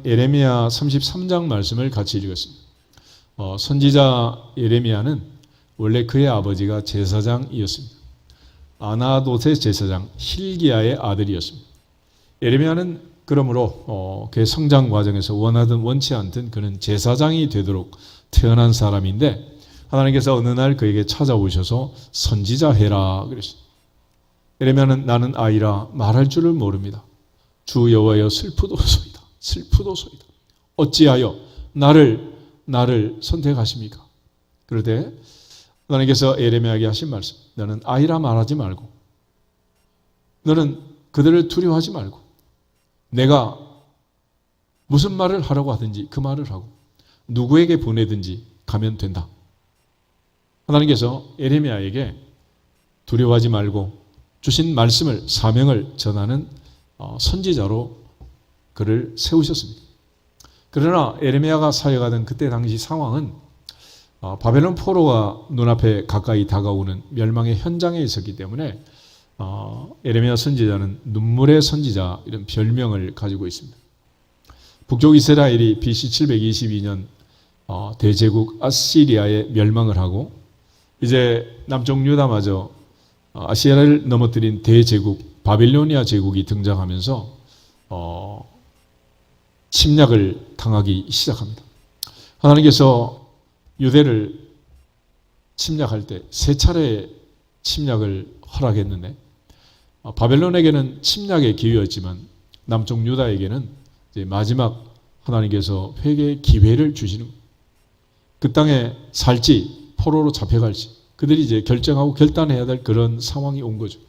예레미야 33장 말씀을 같이 읽었습니다. 선지자 예레미야는 원래 그의 아버지가 제사장이었습니다. 아나도세 제사장 hil기야의 아들이었습니다. 예레미야는 그러므로 그의 성장 과정에서 원하든 원치 않든 그는 제사장이 되도록 태어난 사람인데 하나님께서 어느 날 그에게 찾아오셔서 선지자 해라 그랬습니다. 예레미야는 나는 아이라 말할 줄을 모릅니다. 주 여호와여 슬프도소이다. 슬프도소이다. 어찌하여 나를 선택하십니까? 그런데 하나님께서 예레미야에게 하신 말씀, 너는 아이라 말하지 말고 너는 그들을 두려워하지 말고 내가 무슨 말을 하라고 하든지 그 말을 하고 누구에게 보내든지 가면 된다. 하나님께서 예레미야에게 두려워하지 말고 주신 말씀을 사명을 전하는 선지자로 그를 세우셨습니다. 그러나 예레미야가 사역하던 그때 당시 상황은 바벨론 포로가 눈앞에 가까이 다가오는 멸망의 현장에 있었기 때문에 예레미야 선지자는 눈물의 선지자 이런 별명을 가지고 있습니다. 북쪽 이스라엘이 BC 722년 대제국 아시리아에 멸망을 하고 이제 남쪽 유다마저 아시아를 넘어뜨린 대제국 바빌로니아 제국이 등장하면서 침략을 당하기 시작합니다. 하나님께서 유대를 침략할 때 세 차례 침략을 허락했는데 바벨론에게는 침략의 기회였지만 남쪽 유다에게는 이제 마지막 하나님께서 회개의 기회를 주시는 거예요. 그 땅에 살지 포로로 잡혀갈지 그들이 이제 결정하고 결단해야 될 그런 상황이 온 거죠.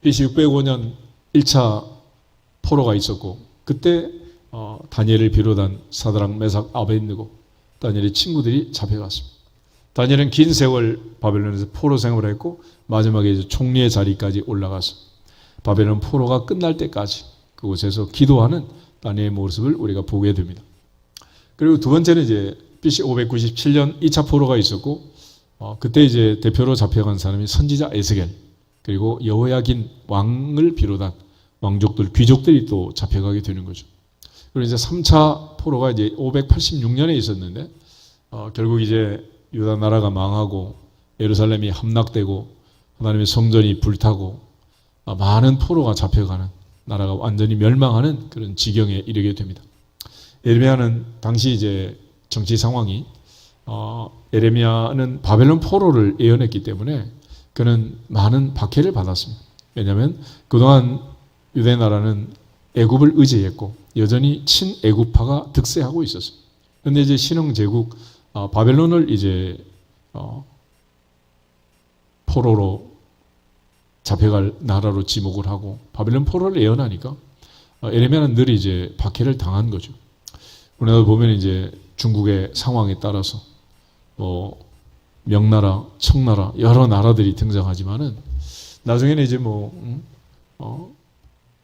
BC 605년 1차 포로가 있었고 그때 다니엘을 비롯한 사드락, 메삭, 아벳느고 다니엘의 친구들이 잡혀갔습니다. 다니엘은 긴 세월 바벨론에서 포로 생활을 했고 마지막에 이제 총리의 자리까지 올라가서 바벨론 포로가 끝날 때까지 그곳에서 기도하는 다니엘의 모습을 우리가 보게 됩니다. 그리고 두 번째는 이제 BC 597년 2차 포로가 있었고 그때 이제 대표로 잡혀간 사람이 선지자 에스겔 그리고 여호야긴 왕을 비롯한 왕족들, 귀족들이 또 잡혀가게 되는 거죠. 그리고 이제 3차 포로가 이제 586년에 있었는데 결국 이제 유다 나라가 망하고 예루살렘이 함락되고 하나님의 성전이 불타고 많은 포로가 잡혀가는 나라가 완전히 멸망하는 그런 지경에 이르게 됩니다. 예레미야는 당시 이제 정치 상황이 예레미야는 바벨론 포로를 예언했기 때문에 그는 많은 박해를 받았습니다. 왜냐하면 그동안 유대 나라는 애굽을 의지했고 여전히 친애굽파가 득세하고 있었어요. 그런데 이제 신흥 제국 바벨론을 이제 포로로 잡혀갈 나라로 지목을 하고 바벨론 포로를 예언하니까 예레미야는 늘 이제 박해를 당한 거죠. 우리나라 보면 이제 중국의 상황에 따라서 명나라, 청나라 여러 나라들이 등장하지만은 나중에는 이제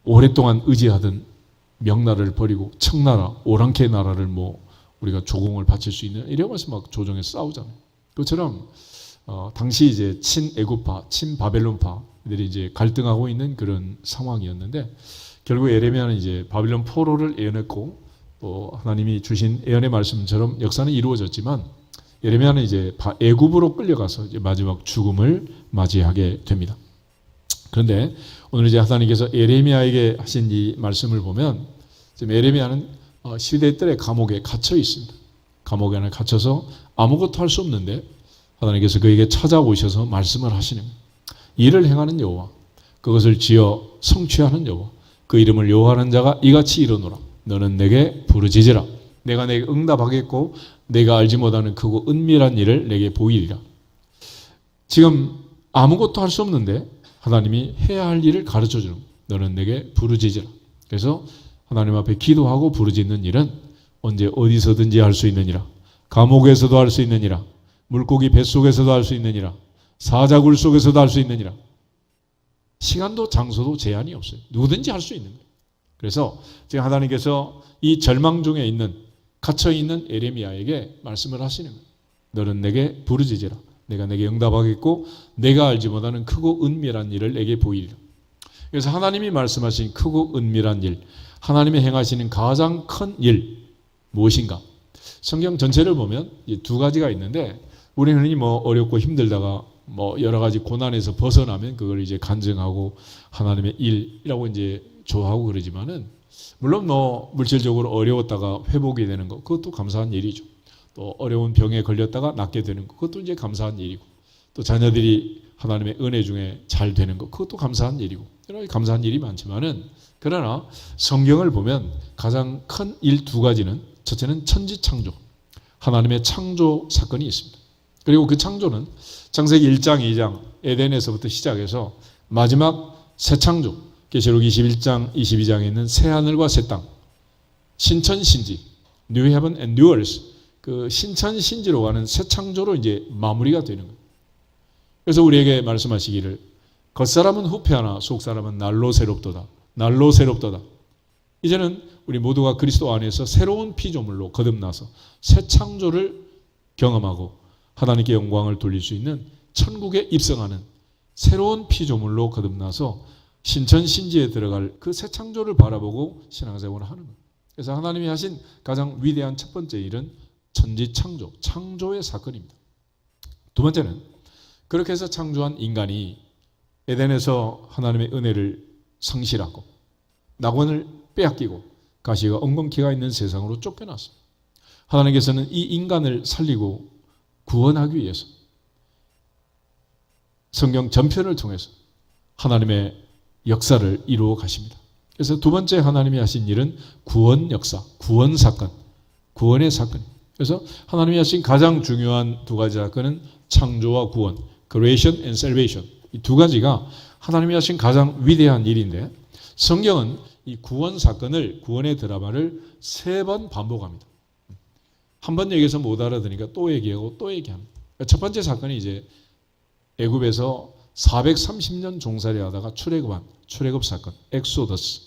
오랫동안 의지하던 명나라를 버리고 청나라, 오랑캐 나라를 우리가 조공을 바칠 수 있는 이래가면서 막 조정해서 싸우잖아요. 그것처럼 당시 이제 친애굽파, 친바벨론파들이 이제 갈등하고 있는 그런 상황이었는데 결국 예레미야는 이제 바벨론 포로를 예언했고 또 하나님이 주신 예언의 말씀처럼 역사는 이루어졌지만 예레미야는 이제 애굽으로 끌려가서 이제 마지막 죽음을 맞이하게 됩니다. 그런데 오늘 이제 하나님께서 예레미야에게 하신 이 말씀을 보면 지금 예레미야는 시대들의 감옥에 갇혀 있습니다. 감옥에 안에 갇혀서 아무것도 할 수 없는데 하나님께서 그에게 찾아오셔서 말씀을 하시는 거예요. 일을 행하는 여호와, 그것을 지어 성취하는 여호와, 그 이름을 여호와하는 자가 이같이 이르노라. 너는 내게 부르짖으라. 내가 내게 응답하겠고 내가 알지 못하는 크고 은밀한 일을 내게 보이리라. 지금 아무것도 할 수 없는데 하나님이 해야 할 일을 가르쳐주는 거예요. 너는 내게 부르짖으라. 그래서 하나님 앞에 기도하고 부르짖는 일은 언제 어디서든지 할 수 있느니라. 감옥에서도 할 수 있느니라. 물고기 뱃속에서도 할 수 있느니라. 사자굴 속에서도 할 수 있느니라. 시간도 장소도 제한이 없어요. 누구든지 할 수 있는 거예요. 그래서 지금 하나님께서 이 절망 중에 있는 갇혀있는 예레미야에게 말씀을 하시는 거예요. 너는 내게 부르짖으라. 내가 내게 응답하겠고 내가 알지 못하는 크고 은밀한 일을 내게 보이리라. 그래서 하나님이 말씀하신 크고 은밀한 일, 하나님이 행하시는 가장 큰 일 무엇인가? 성경 전체를 보면 두 가지가 있는데 우리는 흔히 뭐 어렵고 힘들다가 뭐 여러 가지 고난에서 벗어나면 그걸 이제 간증하고 하나님의 일이라고 이제 좋아하고 그러지만은 물론 뭐 물질적으로 어려웠다가 회복이 되는 것 그것도 감사한 일이죠. 또 어려운 병에 걸렸다가 낫게 되는 것 그것도 이제 감사한 일이고 또 자녀들이 하나님의 은혜 중에 잘 되는 것 그것도 감사한 일이고 여러 가지 감사한 일이 많지만은 그러나 성경을 보면 가장 큰 일 두 가지는 첫째는 천지창조 하나님의 창조 사건이 있습니다. 그리고 그 창조는 창세기 1장 2장 에덴에서부터 시작해서 마지막 새 창조 계시록 21장 22장에 있는 새 하늘과 새 땅 신천신지 New Heaven and New Earth 그 신천신지로 가는 새 창조로 이제 마무리가 되는 거예요. 그래서 우리에게 말씀하시기를 겉사람은 후패하나 속사람은 날로 새롭도다. 날로 새롭도다. 이제는 우리 모두가 그리스도 안에서 새로운 피조물로 거듭나서 새 창조를 경험하고 하나님께 영광을 돌릴 수 있는 천국에 입성하는 새로운 피조물로 거듭나서 신천신지에 들어갈 그 새 창조를 바라보고 신앙생활을 하는 거예요. 그래서 하나님이 하신 가장 위대한 첫 번째 일은 천지창조, 창조의 사건입니다. 두 번째는 그렇게 해서 창조한 인간이 에덴에서 하나님의 은혜를 상실하고 낙원을 빼앗기고 가시가 엉겅퀴가 있는 세상으로 쫓겨났습니다. 하나님께서는 이 인간을 살리고 구원하기 위해서 성경 전편을 통해서 하나님의 역사를 이루어 가십니다. 그래서 두 번째 하나님이 하신 일은 구원 역사, 구원 사건, 구원의 사건. 그래서 하나님이 하신 가장 중요한 두 가지 사건은 창조와 구원, creation and salvation. 이 두 가지가 하나님이 하신 가장 위대한 일인데 성경은 이 구원 사건을, 구원의 드라마를 3번 반복합니다. 한 번 얘기해서 못 알아들으니까 또 얘기하고 또 얘기합니다. 첫 번째 사건이 이제 애굽에서 430년 종살이 하다가 출애굽 사건, 엑소더스.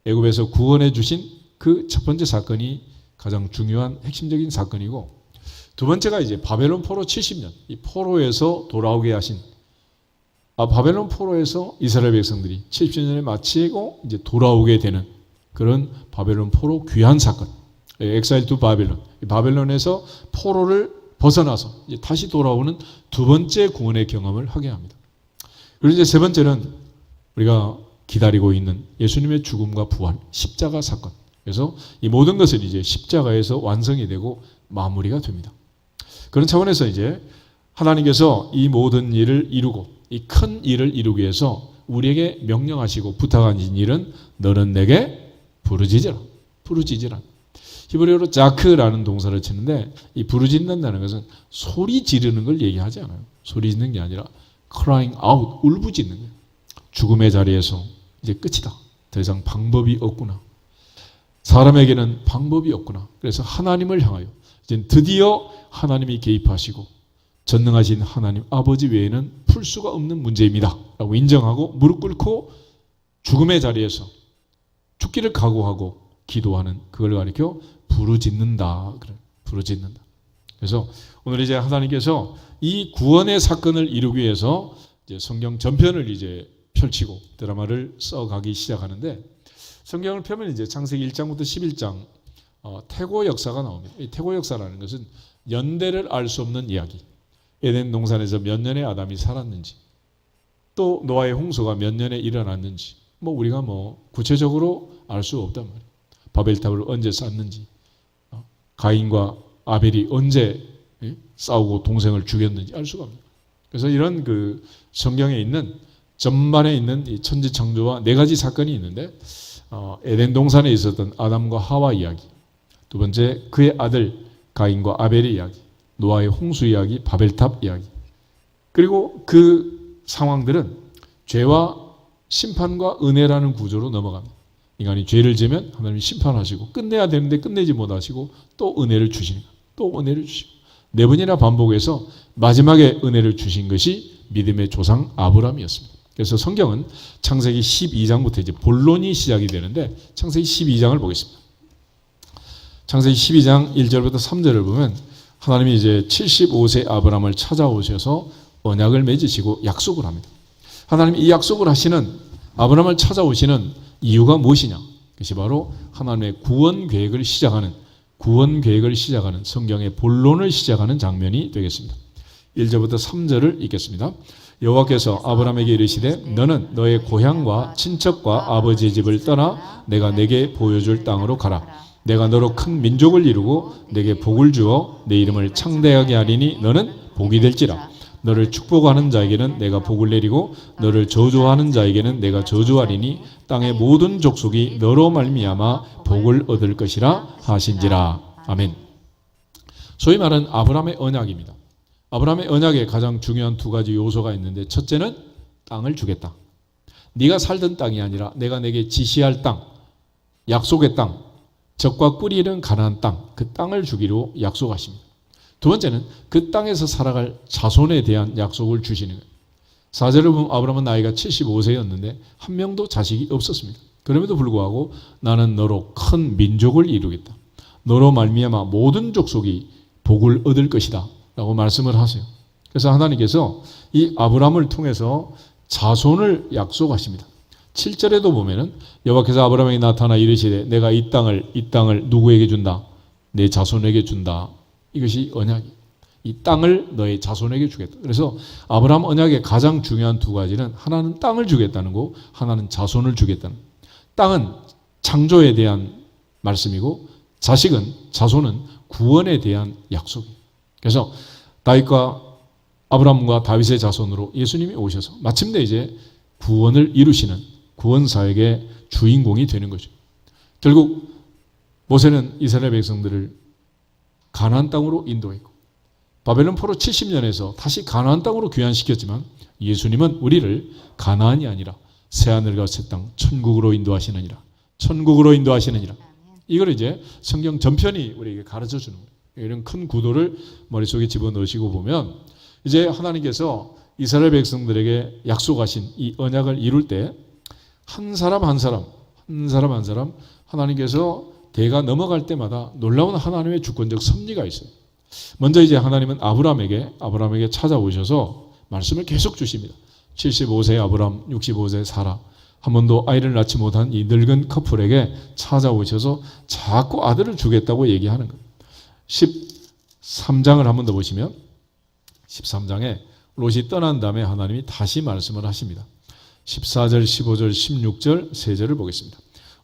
애굽에서 구원해 주신 그 첫 번째 사건이 가장 중요한 핵심적인 사건이고 두 번째가 이제 바벨론 포로 70년, 이 포로에서 돌아오게 하신 바벨론 포로에서 이스라엘 백성들이 70년을 마치고 이제 돌아오게 되는 그런 바벨론 포로 귀환 사건. 엑사일 투 바벨론. 바벨론에서 포로를 벗어나서 이제 다시 돌아오는 두 번째 구원의 경험을 하게 합니다. 그리고 이제 세 번째는 우리가 기다리고 있는 예수님의 죽음과 부활, 십자가 사건. 그래서 이 모든 것은 이제 십자가에서 완성이 되고 마무리가 됩니다. 그런 차원에서 이제 하나님께서 이 모든 일을 이루고 이 큰 일을 이루기 위해서 우리에게 명령하시고 부탁하신 일은 너는 내게 부르짖으라. 부르짖으라. 히브리어로 자크라는 동사를 치는데 이 부르짖는다는 것은 소리 지르는 걸 얘기하지 않아요. 소리 짓는 게 아니라 crying out, 울부짖는 거예요. 죽음의 자리에서 이제 끝이다. 더 이상 방법이 없구나. 사람에게는 방법이 없구나. 그래서 하나님을 향하여 이제 드디어 하나님이 개입하시고 전능하신 하나님 아버지 외에는 풀 수가 없는 문제입니다. 라고 인정하고 무릎 꿇고 죽음의 자리에서 죽기를 각오하고 기도하는 그걸 가리켜 부르짖는다. 그래. 부르짖는다. 그래서 오늘 이제 하나님께서 이 구원의 사건을 이루기 위해서 이제 성경 전편을 이제 펼치고 드라마를 써가기 시작하는데 성경을 펴면 이제 창세기 1장부터 11장 태고 역사가 나옵니다. 이 태고 역사라는 것은 연대를 알 수 없는 이야기. 에덴 동산에서 몇 년의 아담이 살았는지, 또 노아의 홍수가 몇 년에 일어났는지, 우리가 구체적으로 알 수 없단 말이에요. 바벨탑을 언제 쌓는지, 가인과 아벨이 언제 싸우고 동생을 죽였는지 알 수가 없어요. 그래서 이런 그 성경에 있는 전반에 있는 이 천지창조와 4가지 사건이 있는데 에덴 동산에 있었던 아담과 하와 이야기, 두 번째 그의 아들 가인과 아벨의 이야기, 노아의 홍수 이야기, 바벨탑 이야기. 그리고 그 상황들은 죄와 심판과 은혜라는 구조로 넘어갑니다. 인간이 죄를 지면 하나님이 심판하시고 끝내야 되는데 끝내지 못하시고 또 은혜를 주시니까 또 은혜를 주시고 4번이나 반복해서 마지막에 은혜를 주신 것이 믿음의 조상 아브라함이었습니다. 그래서 성경은 창세기 12장부터 이제 본론이 시작이 되는데 창세기 12장을 보겠습니다. 창세기 12장 1절부터 3절을 보면 하나님이 이제 75세 아브라함을 찾아오셔서 언약을 맺으시고 약속을 합니다. 하나님이 이 약속을 하시는 아브라함을 찾아오시는 이유가 무엇이냐? 그것이 바로 하나님의 구원 계획을 시작하는 성경의 본론을 시작하는 장면이 되겠습니다. 1절부터 3절을 읽겠습니다. 여호와께서 아브라함에게 이르시되 너는 너의 고향과 친척과 아버지의 집을 떠나 내가 내게 보여줄 땅으로 가라. 내가 너로 큰 민족을 이루고 내게 복을 주어 내 이름을 창대하게 하리니 너는 복이 될지라. 너를 축복하는 자에게는 내가 복을 내리고 너를 저주하는 자에게는 내가 저주하리니 땅의 모든 족속이 너로 말미암아 복을 얻을 것이라 하신지라. 아멘. 소위 말하는 아브라함의 언약입니다. 아브라함의 언약에 가장 중요한 두 가지 요소가 있는데, 첫째는 땅을 주겠다. 네가 살던 땅이 아니라 내가 내게 지시할 땅, 약속의 땅, 젖과 꿀이 흐르는 가나안 땅, 그 땅을 주기로 약속하십니다. 두 번째는 그 땅에서 살아갈 자손에 대한 약속을 주시는 거예요. 4절을 보면 아브라함은 나이가 75세였는데 한 명도 자식이 없었습니다. 그럼에도 불구하고 나는 너로 큰 민족을 이루겠다. 너로 말미암아 모든 족속이 복을 얻을 것이다 라고 말씀을 하세요. 그래서 하나님께서 이 아브라함을 통해서 자손을 약속하십니다. 7절에도 보면은 여호와께서 아브라함에게 나타나 이르시되 내가 이 땅을 누구에게 준다? 내 자손에게 준다. 이것이 언약이에요. 이 땅을 너의 자손에게 주겠다. 그래서 아브라함 언약의 가장 중요한 두 가지는, 하나는 땅을 주겠다는 거, 하나는 자손을 주겠다는 거. 땅은 창조에 대한 말씀이고 자손은 구원에 대한 약속이에요. 그래서 다윗과 아브라함과 다윗의 자손으로 예수님이 오셔서 마침내 이제 구원을 이루시는 구원사역의 주인공이 되는 거죠. 결국 모세는 이스라엘 백성들을 가나안 땅으로 인도했고 바벨론 포로 70년에서 다시 가나안 땅으로 귀환시켰지만 예수님은 우리를 가나안이 아니라 새하늘과 새 땅 천국으로 인도하시느니라. 이걸 이제 성경 전편이 우리에게 가르쳐 주는 거예요. 이런 큰 구도를 머릿속에 집어넣으시고 보면 이제 하나님께서 이스라엘 백성들에게 약속하신 이 언약을 이룰 때 한 사람 한 사람 하나님께서 대가 넘어갈 때마다 놀라운 하나님의 주권적 섭리가 있어요. 먼저 이제 하나님은 아브라함에게 찾아오셔서 말씀을 계속 주십니다. 75세 아브라함, 65세 사라, 한 번도 아이를 낳지 못한 이 늙은 커플에게 찾아오셔서 자꾸 아들을 주겠다고 얘기하는 거예요. 13장을 한 번 더 보시면 13장에 롯이 떠난 다음에 하나님이 다시 말씀을 하십니다. 14절, 15절, 16절, 3절을 보겠습니다.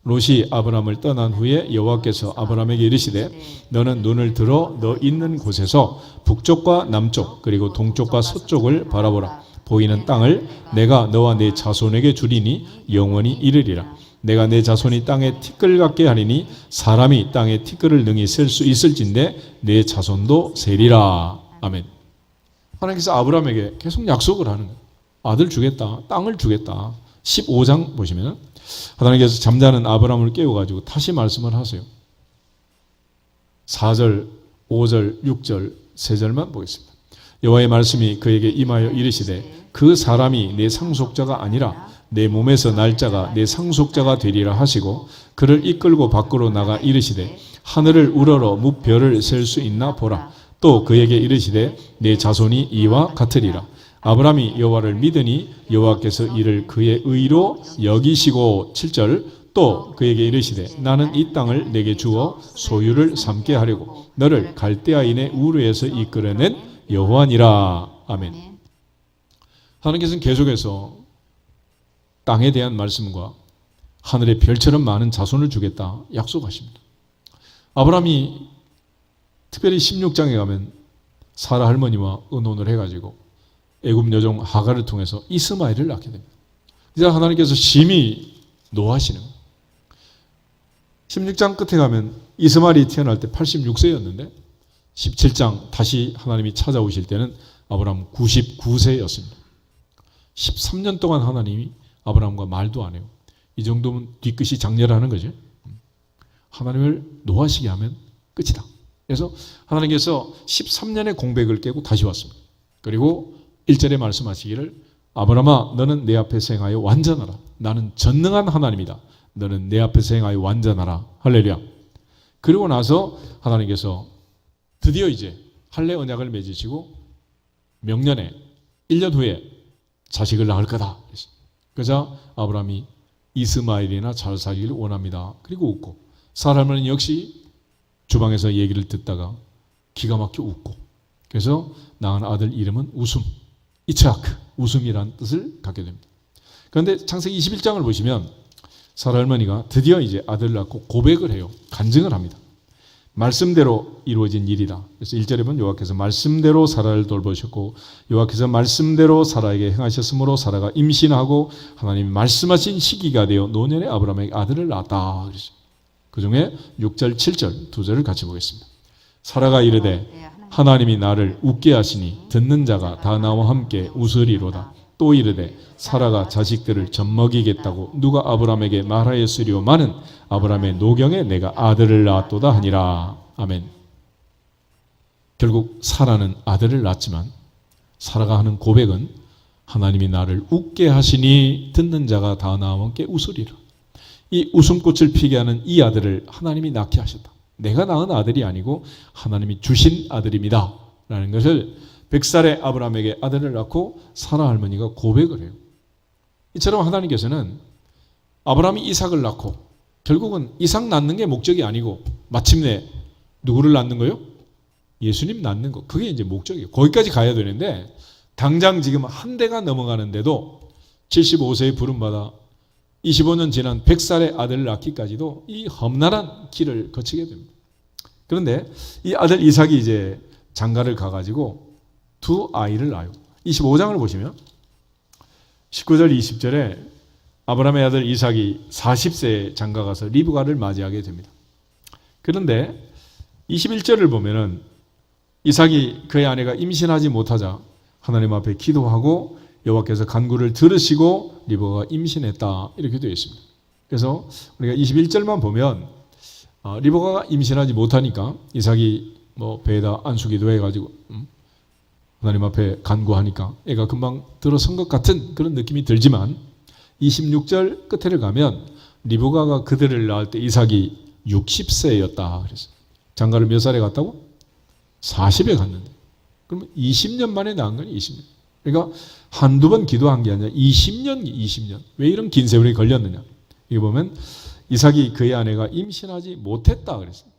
롯이 아브라함을 떠난 후에 여호와께서 아브라함에게 이르시되 너는 눈을 들어 너 있는 곳에서 북쪽과 남쪽 그리고 동쪽과 서쪽을 바라보라. 보이는 땅을 내가 너와 내 자손에게 주리니 영원히 이르리라. 내가 내 자손이 땅에 티끌 같게 하리니 사람이 땅에 티끌을 능히 셀 수 있을진데 내 자손도 세리라. 아멘. 하나님께서 아브라함에게 계속 약속을 하는 거예요. 아들 주겠다, 땅을 주겠다. 15장 보시면 하나님께서 잠자는 아브라함을 깨워가지고 다시 말씀을 하세요. 4절, 5절, 6절, 3절만 보겠습니다. 여호와의 말씀이 그에게 임하여 이르시되 그 사람이 내 상속자가 아니라 내 몸에서 날 자가 내 상속자가 되리라 하시고 그를 이끌고 밖으로 나가 이르시되 하늘을 우러러 무별을 셀 수 있나 보라. 또 그에게 이르시되 내 자손이 이와 같으리라. 아브라함이 여호와를 믿으니 여호와께서 이를 그의 의로 여기시고 7절 또 그에게 이르시되 나는 이 땅을 내게 주어 소유를 삼게 하려고 너를 갈대아인의 우르에서 이끌어낸 여호와니라. 아멘. 하나님께서는 계속해서 땅에 대한 말씀과 하늘의 별처럼 많은 자손을 주겠다 약속하십니다. 아브라함이 특별히 16장에 가면 사라 할머니와 의논을 해가지고 애굽 여종 하갈을 통해서 이스마엘을 낳게 됩니다. 이제 하나님께서 심히 노하시는 거예요. 16장 끝에 가면 이스마엘이 태어날 때 86세였는데 17장 다시 하나님이 찾아오실 때는 아브라함 99세였습니다. 13년 동안 하나님이 아브라함과 말도 안 해요. 이 정도면 뒤끝이 장렬하는 거죠. 하나님을 노하시게 하면 끝이다. 그래서 하나님께서 13년의 공백을 깨고 다시 왔습니다. 그리고 1절에 말씀하시기를 아브라함아 너는 내 앞에서 행하여 완전하라. 나는 전능한 하나님이다. 너는 내 앞에서 행하여 완전하라. 할렐루야. 그리고 나서 하나님께서 드디어 이제 할례 언약을 맺으시고 명년에 1년 후에 자식을 낳을 거다. 그러자 아브라함이 이스마엘이나 잘 살기를 원합니다. 그리고 웃고, 사라 할머니는 역시 주방에서 얘기를 듣다가 기가 막혀 웃고, 그래서 낳은 아들 이름은 웃음, 이츠하크, 웃음이라는 뜻을 갖게 됩니다. 그런데 창세기 21장을 보시면 사라 할머니가 드디어 이제 아들을 낳고 고백을 해요. 간증을 합니다. 말씀대로 이루어진 일이다. 그래서 1절에 보면 여호와께서 말씀대로 사라를 돌보셨고 여호와께서 말씀대로 사라에게 행하셨으므로 사라가 임신하고 하나님이 말씀하신 시기가 되어 노년에 아브라함에게 아들을 낳았다. 그 중에 6절, 7절 두 절을 같이 보겠습니다. 사라가 이르되 하나님이 나를 웃게 하시니 듣는 자가 다 나와 함께 웃으리로다. 또 이르되 사라가 자식들을 젖먹이겠다고 누가 아브라함에게 말하였으리오마는 아브라함의 노경에 내가 아들을 낳았도다 하니라. 아멘. 결국 사라는 아들을 낳았지만 사라가 하는 고백은 하나님이 나를 웃게 하시니 듣는 자가 다 나와 함께 웃으리라. 이 웃음꽃을 피게 하는 이 아들을 하나님이 낳게 하셨다. 내가 낳은 아들이 아니고 하나님이 주신 아들입니다 라는 것을 100살의 아브라함에게 아들을 낳고 사라 할머니가 고백을 해요. 이처럼 하나님께서는 아브라함이 이삭을 낳고 결국은 이삭 낳는 게 목적이 아니고 마침내 누구를 낳는 거요? 예수님 낳는 거. 그게 이제 목적이에요. 거기까지 가야 되는데 당장 지금 한 대가 넘어가는데도 75세에 부름받아 25년 지난 100살의 아들을 낳기까지도 이 험난한 길을 거치게 됩니다. 그런데 이 아들 이삭이 이제 장가를 가가지고 두 아이를 낳아요. 25장을 보시면 19절 20절에 아브라함의 아들 이삭이 40세에 장가가서 리브가를 맞이하게 됩니다. 그런데 21절을 보면은 이삭이 그의 아내가 임신하지 못하자 하나님 앞에 기도하고 여호와께서 간구를 들으시고 리브가가 임신했다 이렇게 되어 있습니다. 그래서 우리가 21절만 보면 리브가가 임신하지 못하니까 이삭이 배에다 안수기도 해가지고 하나님 앞에 간구하니까 애가 금방 들어선 것 같은 그런 느낌이 들지만 26절 끝에를 가면 리브가가 그들을 낳을 때 이삭이 60세였다. 그래서 장가를 몇 살에 갔다고? 40에 갔는데 그러면 20년 만에 낳은 거니 20년. 그러니까 한두 번 기도한 게 아니라 20년. 왜 이런 긴 세월이 걸렸느냐. 이거 보면 이삭이 그의 아내가 임신하지 못했다 그랬어요.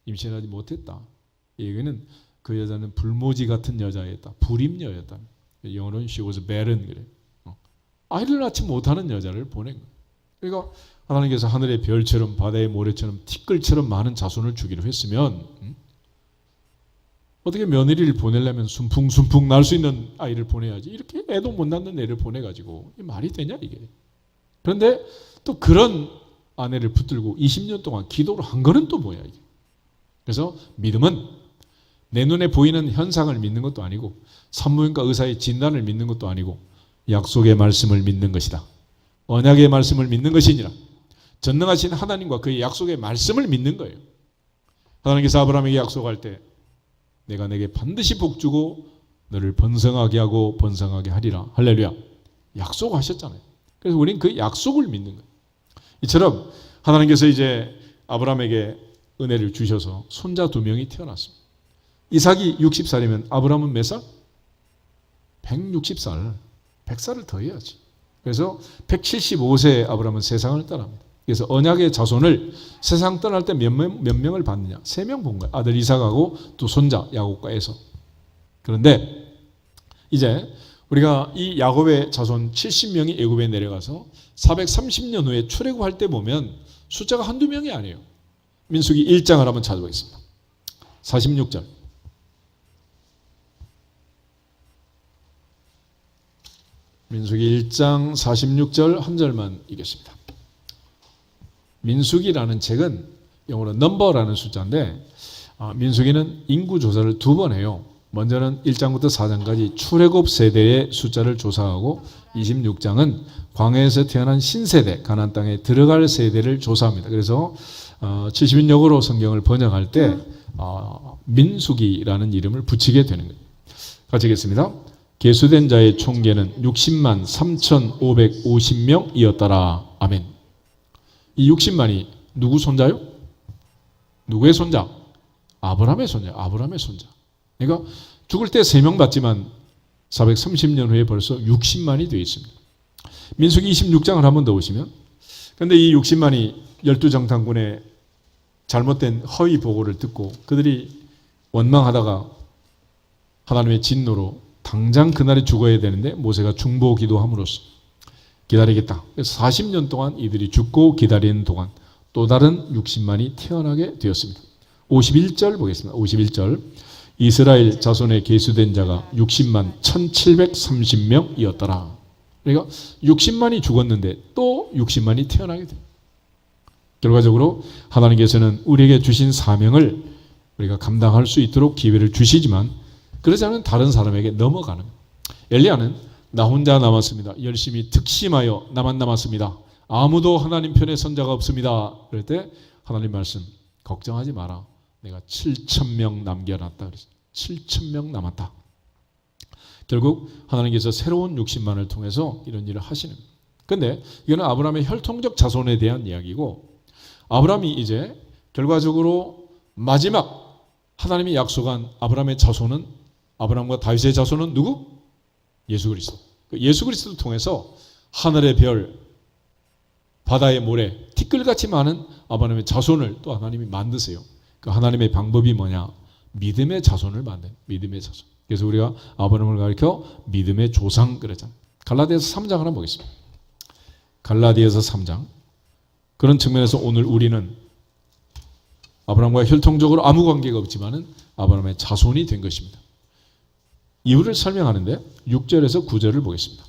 임신하지 못했다. 이 얘기는 그 여자는 불모지 같은 여자였다. 불임녀였다. 영어로는 she was barren 그래. 아이를 낳지 못하는 여자를 보낸 거예요. 그러니까 하나님께서 하늘의 별처럼 바다의 모래처럼 티끌처럼 많은 자손을 주기로 했으면 어떻게 며느리를 보내려면 순풍순풍 날 수 있는 아이를 보내야지. 이렇게 애도 못 낳는 애를 보내가지고 말이 되냐 이게. 그런데 또 그런 아내를 붙들고 20년 동안 기도를 한 거는 또 뭐야 이게. 그래서 믿음은 내 눈에 보이는 현상을 믿는 것도 아니고 산부인과 의사의 진단을 믿는 것도 아니고 약속의 말씀을 믿는 것이다. 언약의 말씀을 믿는 것이니라. 전능하신 하나님과 그의 약속의 말씀을 믿는 거예요. 하나님께서 아브라함에게 약속할 때 내가 내게 반드시 복주고 너를 번성하게 하고 번성하게 하리라. 할렐루야. 약속하셨잖아요. 그래서 우리는 그 약속을 믿는 거예요. 이처럼 하나님께서 이제 아브라함에게 은혜를 주셔서 손자 2명이 태어났습니다. 이삭이 60살이면 아브라함은 몇 살? 160살. 100살을 더 해야지. 그래서 175세에 아브라함은 세상을 떠납니다. 그래서 언약의 자손을 세상 떠날 때 몇 명을 받느냐? 3명 본 거예요. 아들 이삭하고 또 손자 야곱과 에서. 그런데 이제 우리가 이 야곱의 자손 70명이 애굽에 내려가서 430년 후에 출애굽할 때 보면 숫자가 한두 명이 아니에요. 민수기 1장을 한번 찾아보겠습니다. 46절. 민수기 1장 46절 한 절만 읽겠습니다. 민수기라는 책은 영어로 넘버라는 숫자인데 민수기는 인구조사를 2번 해요. 먼저는 1장부터 4장까지 출애굽 세대의 숫자를 조사하고 26장은 광야에서 태어난 신세대, 가나안 땅에 들어갈 세대를 조사합니다. 그래서 70인역으로 성경을 번역할 때 민수기라는 이름을 붙이게 되는 거예요. 같이 읽겠습니다. 계수된 자의 총계는 60만 3,550명이었더라. 아멘. 이 60만이 누구 손자요? 누구의 손자? 아브라함의 손자. 아브라함의 손자. 그러니까 죽을 때 3명 받지만 430년 후에 벌써 60만이 되어 있습니다. 민수기 26장을 한 번 더 보시면, 근데 이 60만이 12정탐군의 잘못된 허위 보고를 듣고 그들이 원망하다가 하나님의 진노로 당장 그날에 죽어야 되는데 모세가 중보 기도함으로써 기다리겠다. 그래서 40년 동안 이들이 죽고 기다리는 동안 또 다른 60만이 태어나게 되었습니다. 51절 보겠습니다. 51절. 이스라엘 자손에 계수된 자가 60만 1730명이었더라. 그러니까 60만이 죽었는데 또 60만이 태어나게 돼요. 결과적으로 하나님께서는 우리에게 주신 사명을 우리가 감당할 수 있도록 기회를 주시지만 그러지 않은 다른 사람에게 넘어가는 거예요. 엘리야는 나 혼자 남았습니다. 열심히 특심하여 나만 남았습니다. 아무도 하나님 편에 선 자가 없습니다. 그럴 때 하나님 말씀, 걱정하지 마라. 내가 7,000명 남겨놨다. 그랬어요. 7,000명 남았다. 결국 하나님께서 새로운 60만을 통해서 이런 일을 하시는 거예요. 그런데 이거는 아브라함의 혈통적 자손에 대한 이야기고, 아브라함이 이제 결과적으로 마지막 하나님이 약속한 아브라함의 자손은, 아브라함과 다윗의 자손은 누구? 예수 그리스도. 예수 그리스도를 통해서 하늘의 별, 바다의 모래, 티끌같이 많은 아브라함의 자손을 또 하나님이 만드세요. 그 하나님의 방법이 뭐냐? 믿음의 자손을 만든, 믿음의 자손. 그래서 우리가 아브라함을 가리켜 믿음의 조상 그러잖아요. 갈라디아서 3장 하나 보겠습니다. 갈라디아서 3장. 그런 측면에서 오늘 우리는 아브라함과 혈통적으로 아무 관계가 없지만은 아브라함의 자손이 된 것입니다. 이유를 설명하는데 6절에서 9절을 보겠습니다.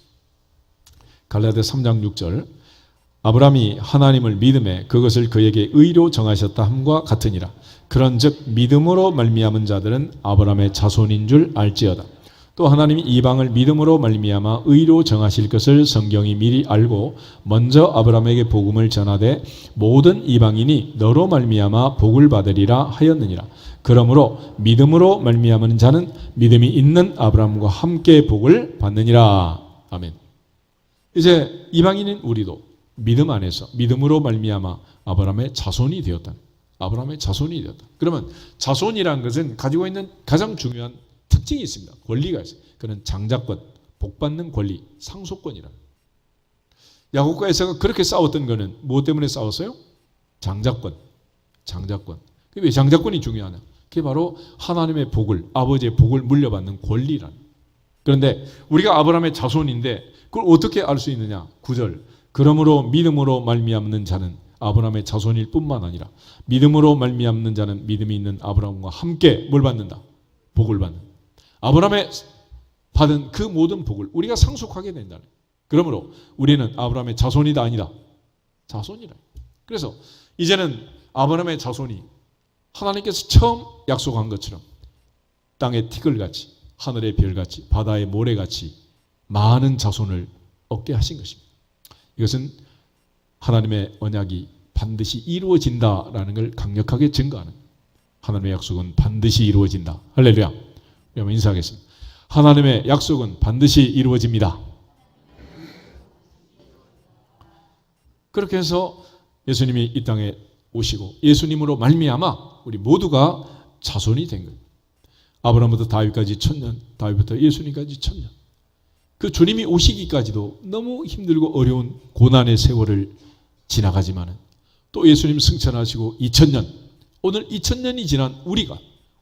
갈라디아서 3장 6절. 아브라함이 하나님을 믿음에 그것을 그에게 의로 정하셨다 함과 같으니라. 그런즉 믿음으로 말미암은 자들은 아브라함의 자손인 줄 알지어다. 또 하나님이 이방을 믿음으로 말미암아 의로 정하실 것을 성경이 미리 알고 먼저 아브라함에게 복음을 전하되 모든 이방인이 너로 말미암아 복을 받으리라 하였느니라. 그러므로 믿음으로 말미암은 자는 믿음이 있는 아브라함과 함께 복을 받느니라. 아멘. 이제 이방인인 우리도 믿음 안에서 믿음으로 말미암아 아브라함의 자손이 되었다. 아브라함의 자손이 되었다. 그러면 자손이라는 것은 가지고 있는 가장 중요한 특징이 있습니다. 권리가 있어요. 그는 장자권, 복받는 권리, 상속권이라. 야곱과 에사가 그렇게 싸웠던 것은 무엇 때문에 싸웠어요? 장자권, 장자권. 왜 장자권이 중요하냐? 그게 바로 하나님의 복을, 아버지의 복을 물려받는 권리라는. 그런데 우리가 아브라함의 자손인데 그걸 어떻게 알 수 있느냐? 9절. 그러므로 믿음으로 말미암는 자는 아브라함의 자손일 뿐만 아니라 믿음으로 말미암는 자는 믿음이 있는 아브라함과 함께 뭘 받는다? 복을 받는. 아브라함의 받은 그 모든 복을 우리가 상속하게 된다는. 그러므로 우리는 아브라함의 자손이다 아니다? 자손이라. 그래서 이제는 아브라함의 자손이 하나님께서 처음 약속한 것처럼 땅의 티끌같이, 하늘의 별같이, 바다의 모래같이 많은 자손을 얻게 하신 것입니다. 이것은 하나님의 언약이 반드시 이루어진다라는 걸 강력하게 증거하는, 하나님의 약속은 반드시 이루어진다. 할렐루야. 여러분 인사하겠습니다. 하나님의 약속은 반드시 이루어집니다. 그렇게 해서 예수님이 이 땅에 오시고 예수님으로 말미암아 우리 모두가 자손이 된 거예요. 아브라함부터 다윗까지 1000년, 다윗부터 예수님까지 1000년. 그 주님이 오시기까지도 너무 힘들고 어려운 고난의 세월을 지나가지만은 또 예수님 승천하시고 2000년, 오늘 2000년이 지난 우리가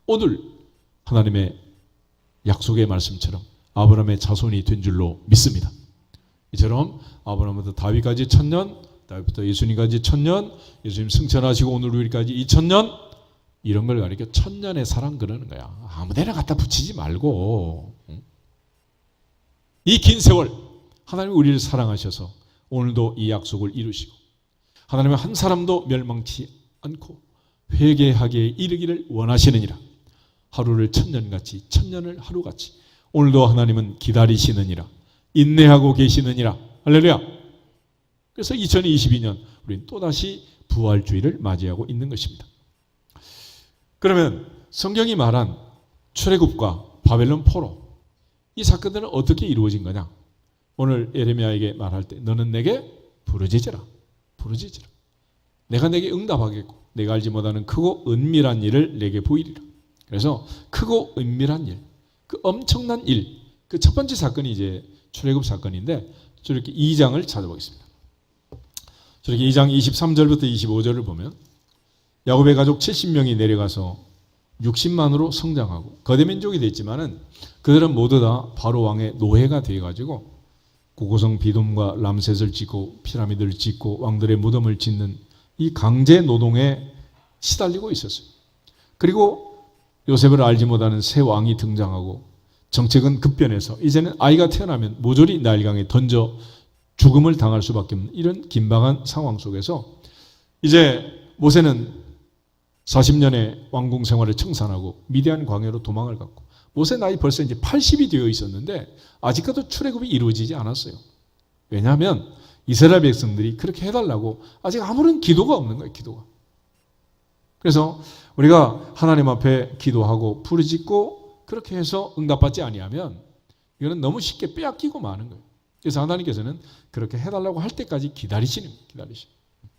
오늘 하나님의 약속의 말씀처럼 아브라함의 자손이 된 줄로 믿습니다. 이처럼 아브라함부터 다윗까지 1000년, 다윗부터 예수님까지 1000년, 예수님 승천하시고 오늘 우리까지 2000년, 이런 걸 가리켜 1000년의 사랑 그러는 거야. 아무데나 갖다 붙이지 말고. 이 긴 세월 하나님이 우리를 사랑하셔서 오늘도 이 약속을 이루시고 하나님은 한 사람도 멸망치 않고 회개하게 이르기를 원하시느니라. 하루를 1000년같이, 1000년을 하루같이 오늘도 하나님은 기다리시느니라. 인내하고 계시느니라. 할렐루야. 그래서 2022년 우리는 또다시 부활주의를 맞이하고 있는 것입니다. 그러면 성경이 말한 출애굽과 바벨론 포로, 이 사건들은 어떻게 이루어진 거냐? 오늘 예레미야에게 말할 때 너는 내게 부르짖으라. 부르짖으라. 내가 내게 응답하겠고 내가 알지 못하는 크고 은밀한 일을 내게 보이리라. 그래서 크고 은밀한 일, 그 엄청난 일, 그 첫 번째 사건이 이제 출애굽 사건인데 저렇게 2장을 찾아보겠습니다. 저렇게 2장 23절부터 25절을 보면 야곱의 가족 70명이 내려가서 60만으로 성장하고 거대 민족이 됐지만은 그들은 모두 다 바로 왕의 노예가 되어가지고 고고성 비돔과 람셋을 짓고 피라미드를 짓고 왕들의 무덤을 짓는 이 강제 노동에 시달리고 있었어요. 그리고 요셉을 알지 못하는 새 왕이 등장하고 정책은 급변해서 이제는 아이가 태어나면 모조리 나일강에 던져 죽음을 당할 수밖에 없는 이런 긴박한 상황 속에서 이제 모세는 40년의 왕궁 생활을 청산하고 미디안 광야로 도망을 갔고 모세 나이 벌써 이제 80이 되어 있었는데 아직까지 출애굽이 이루어지지 않았어요. 왜냐하면 이스라엘 백성들이 그렇게 해달라고 아직 아무런 기도가 없는 거예요. 기도가. 그래서 우리가 하나님 앞에 기도하고 부르짖고 그렇게 해서 응답받지 아니하면 이거는 너무 쉽게 빼앗기고 마는 거예요. 그래서 하나님께서는 그렇게 해달라고 할 때까지 기다리시는 거예요. 기다리시는 거예요.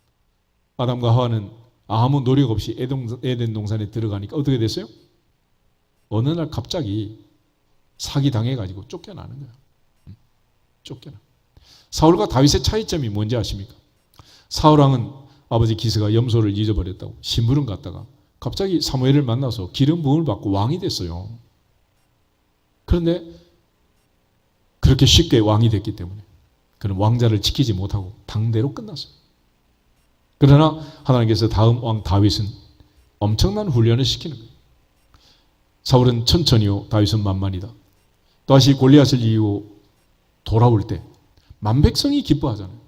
아담과 하와는 아무 노력 없이 에덴 동산에 들어가니까 어떻게 됐어요? 어느 날 갑자기 사기 당해가지고 쫓겨나는 거예요. 쫓겨나. 사울과 다윗의 차이점이 뭔지 아십니까? 사울왕은 아버지 기스가 염소를 잊어버렸다고 심부름 갔다가 갑자기 사무엘을 만나서 기름 부음을 받고 왕이 됐어요. 그런데 그렇게 쉽게 왕이 됐기 때문에 그는 왕자를 지키지 못하고 당대로 끝났어요. 그러나 하나님께서 다음 왕 다윗은 엄청난 훈련을 시키는 거예요. 사울은 천천히요, 다윗은 만만이다. 다시 골리앗을 이기고 돌아올 때 만백성이 기뻐하잖아요.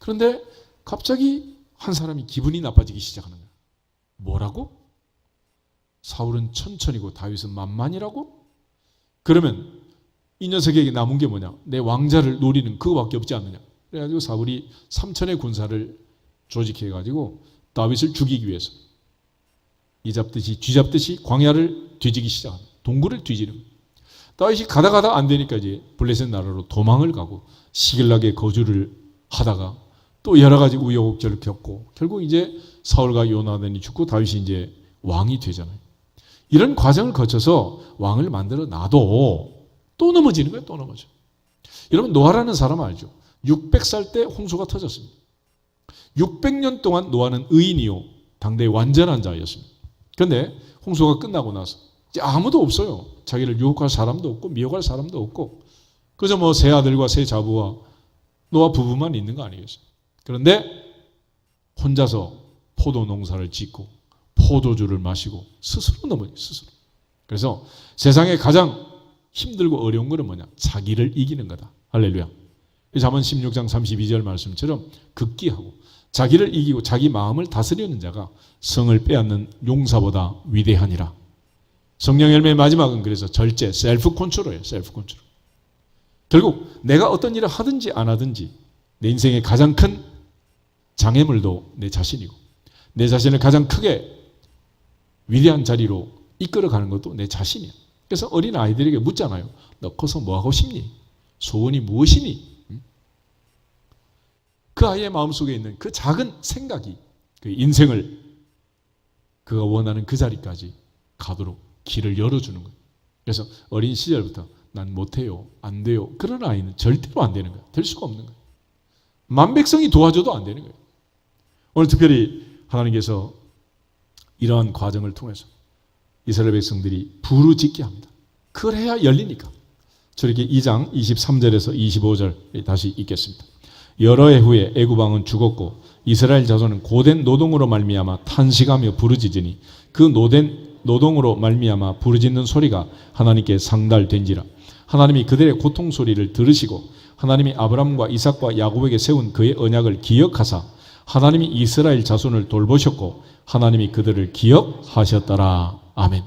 그런데 갑자기 한 사람이 기분이 나빠지기 시작하는 거예요. 뭐라고? 사울은 천천히고 다윗은 만만이라고? 그러면 이 녀석에게 남은 게 뭐냐? 내 왕자를 노리는 그거밖에 없지 않느냐? 그래가지고 사울이 3천의 군사를 조직해가지고 다윗을 죽이기 위해서 이잡듯이 쥐잡듯이 광야를 뒤지기 시작합니다. 동굴을 뒤지는 거예요. 다윗이 가다 안 되니까 이제 블레셋 나라로 도망을 가고 시길락에 거주를 하다가 또 여러 가지 우여곡절을 겪고 결국 이제 사울과 요나단이 죽고 다윗이 이제 왕이 되잖아요. 이런 과정을 거쳐서 왕을 만들어 놔도 또 넘어지는 거예요. 또 넘어져. 여러분 노아라는 사람 알죠? 600살 때 홍수가 터졌습니다. 600년 동안 노아는 의인이요 당대의 완전한 자였습니다. 그런데 홍수가 끝나고 나서 이제 아무도 없어요. 자기를 유혹할 사람도 없고 미혹할 사람도 없고 그저 뭐 세 아들과 세 자부와 노아 부부만 있는 거 아니겠어요? 그런데 혼자서 포도 농사를 짓고 포도주를 마시고 스스로 넘어져요. 스스로. 그래서 세상에 가장 힘들고 어려운 것은 뭐냐? 자기를 이기는 거다. 할렐루야. 잠언 16장 32절 말씀처럼 극기하고 자기를 이기고 자기 마음을 다스리는 자가 성을 빼앗는 용사보다 위대하니라. 성령 열매의 마지막은 그래서 절제, 셀프 컨트롤이에요. 셀프 컨트롤. 결국 내가 어떤 일을 하든지 안 하든지 내 인생의 가장 큰 장애물도 내 자신이고 내 자신을 가장 크게 위대한 자리로 이끌어가는 것도 내 자신이야. 그래서 어린 아이들에게 묻잖아요. 너 커서 뭐 하고 싶니? 소원이 무엇이니? 그 아이의 마음속에 있는 그 작은 생각이 그 인생을 그가 원하는 그 자리까지 가도록 길을 열어주는 거예요. 그래서 어린 시절부터 난 못해요, 안 돼요. 그런 아이는 절대로 안 되는 거예요. 될 수가 없는 거예요. 만백성이 도와줘도 안 되는 거예요. 오늘 특별히 하나님께서 이러한 과정을 통해서 이스라엘 백성들이 부르짖게 합니다. 그래야 열리니까. 저렇게 2장 23절에서 25절 다시 읽겠습니다. 여러 해 후에 애굽 왕은 죽었고 이스라엘 자손은 고된 노동으로 말미암아 탄식하며 부르짖으니 그 노동으로 말미암아 부르짖는 소리가 하나님께 상달된지라. 하나님이 그들의 고통 소리를 들으시고 하나님이 아브라함과 이삭과 야곱에게 세운 그의 언약을 기억하사 하나님이 이스라엘 자손을 돌보셨고 하나님이 그들을 기억하셨더라. 아멘.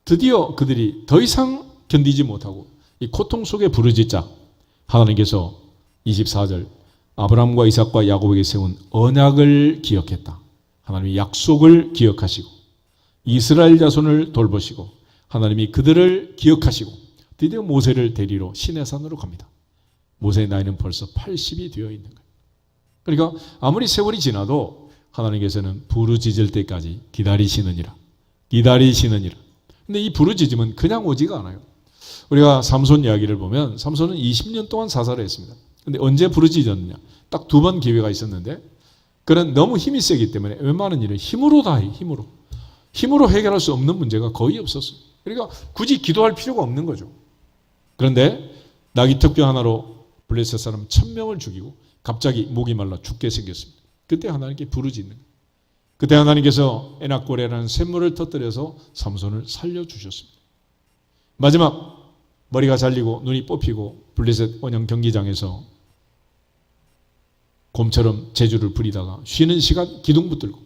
드디어 그들이 더 이상 견디지 못하고 이 고통 속에 부르짖자 하나님께서 24절 아브라함과 이삭과 야곱에게 세운 언약을 기억했다. 하나님이 약속을 기억하시고 이스라엘 자손을 돌보시고 하나님이 그들을 기억하시고 드디어 모세를 데리러 시내산으로 갑니다. 모세의 나이는 벌써 80이 되어 있는 거예요. 그러니까 아무리 세월이 지나도 하나님께서는 부르짖을 때까지 기다리시느니라. 기다리시느니라. 근데 이 부르짖음은 그냥 오지가 않아요. 우리가 삼손 이야기를 보면 삼손은 20년 동안 사살을 했습니다. 근데 언제 부르짖었느냐? 딱 2번 기회가 있었는데 그는 너무 힘이 세기 때문에 웬만한 일은 힘으로 다 해, 힘으로. 힘으로 해결할 수 없는 문제가 거의 없었어요. 그러니까 굳이 기도할 필요가 없는 거죠. 그런데 나귀 특병 하나로 블레셋 사람 1000명을 죽이고 갑자기 목이 말라 죽게 생겼습니다. 그때 하나님께 부르짖는 거예요. 그때 하나님께서 에낙고레라는 샘물을 터뜨려서 삼손을 살려주셨습니다. 마지막 머리가 잘리고 눈이 뽑히고 블레셋 원형 경기장에서 곰처럼 제주를 부리다가 쉬는 시간 기둥 붙들고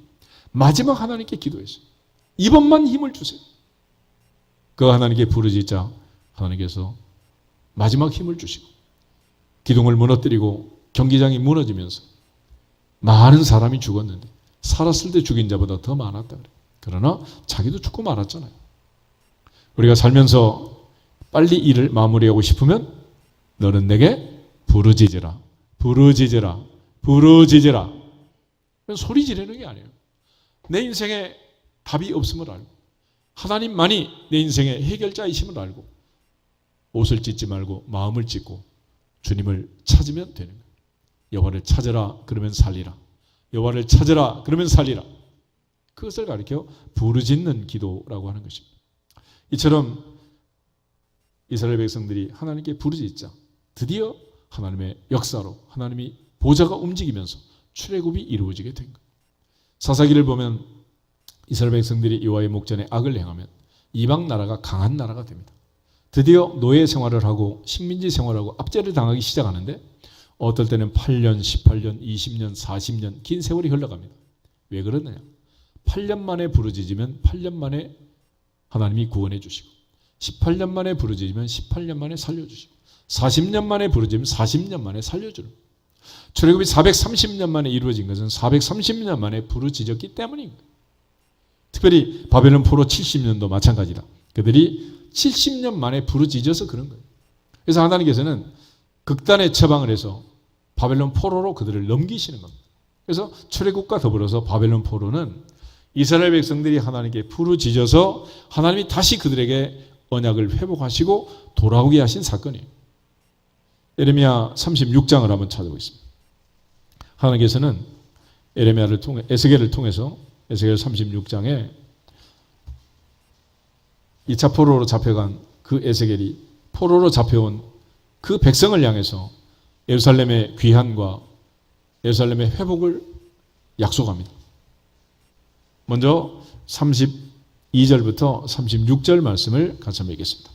마지막 하나님께 기도했어요. 이번만 힘을 주세요. 그 하나님께 부르짖자 하나님께서 마지막 힘을 주시고 기둥을 무너뜨리고 경기장이 무너지면서 많은 사람이 죽었는데 살았을 때 죽인 자보다 더 많았다 그래요. 그러나 자기도 죽고 말았잖아요. 우리가 살면서 빨리 일을 마무리하고 싶으면 너는 내게 부르짖으라. 부르짖으라. 부르짖으라. 소리 지르는 게 아니에요. 내 인생에 답이 없음을 알고 하나님만이 내 인생의 해결자이심을 알고 옷을 찢지 말고 마음을 찢고 주님을 찾으면 되는 거예요. 여호와를 찾으라 그러면 살리라. 여호와를 찾으라 그러면 살리라. 그것을 가리켜 부르짖는 기도라고 하는 것입니다. 이처럼 이스라엘 백성들이 하나님께 부르짖자 드디어 하나님의 역사로 하나님이 보좌가 움직이면서 출애굽이 이루어지게 된 거예요. 사사기를 보면 이스라엘 백성들이 여호와의 목전에 악을 행하면 이방 나라가 강한 나라가 됩니다. 드디어 노예 생활을 하고 식민지 생활을 하고 압제를 당하기 시작하는데 어떨 때는 8년, 18년, 20년, 40년 긴 세월이 흘러갑니다. 왜 그러느냐? 8년 만에 부르짖으면 8년 만에 하나님이 구원해 주시고 18년 만에 부르짖으면 18년 만에 살려주시고 40년 만에 부르짖으면 40년 만에 살려주는 거예요. 출애굽이 430년 만에 이루어진 것은 430년 만에 부르짖었기 때문인 거예요. 특별히 바벨론 포로 70년도 마찬가지다. 그들이 70년 만에 부르짖어서 그런 거예요. 그래서 하나님께서는 극단의 처방을 해서 바벨론 포로로 그들을 넘기시는 겁니다. 그래서 출애굽과 더불어서 바벨론 포로는 이스라엘 백성들이 하나님께 부르짖어서 하나님이 다시 그들에게 언약을 회복하시고 돌아오게 하신 사건이에요. 예레미야 36장을 한번 찾아보겠습니다. 하나님께서는 예레미야를 통해 에스겔을 통해서 에스겔 36장에 2차 포로로 잡혀간 그 에스겔이 포로로 잡혀온 그 백성을 향해서 예루살렘의 귀환과 예루살렘의 회복을 약속합니다. 먼저 32절부터 36절 말씀을 같이 한번 읽겠습니다.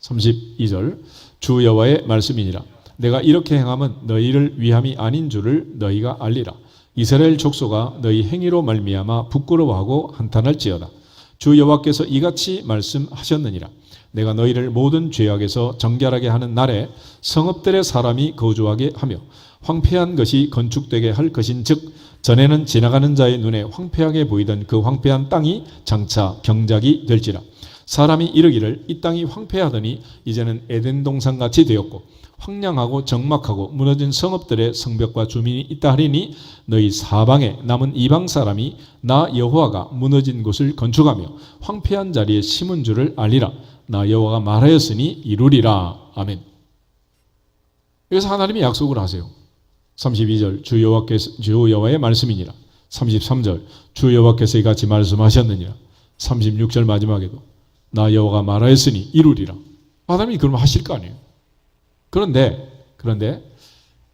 32절 주 여호와의 말씀이니라. 내가 이렇게 행함은 너희를 위함이 아닌 줄을 너희가 알리라. 이스라엘 족속아 너희 행위로 말미암아 부끄러워하고 한탄할지어다. 주 여호와께서 이같이 말씀하셨느니라. 내가 너희를 모든 죄악에서 정결하게 하는 날에 성읍들의 사람이 거주하게 하며 황폐한 것이 건축되게 할 것인즉 전에는 지나가는 자의 눈에 황폐하게 보이던 그 황폐한 땅이 장차 경작이 될지라. 사람이 이르기를 이 땅이 황폐하더니 이제는 에덴 동산같이 되었고 황량하고 적막하고 무너진 성읍들의 성벽과 주민이 있다 하리니 너희 사방에 남은 이방 사람이 나 여호와가 무너진 곳을 건축하며 황폐한 자리에 심은 줄을 알리라. 나 여호와가 말하였으니 이루리라. 아멘. 그래서 하나님이 약속을 하세요. 32절 주 여호와의 말씀이니라. 33절 주 여호와께서 이같이 말씀하셨느니라. 36절 마지막에도 나 여호와가 말하였으니 이루리라. 하나님이 그러면 하실 거 아니에요. 그런데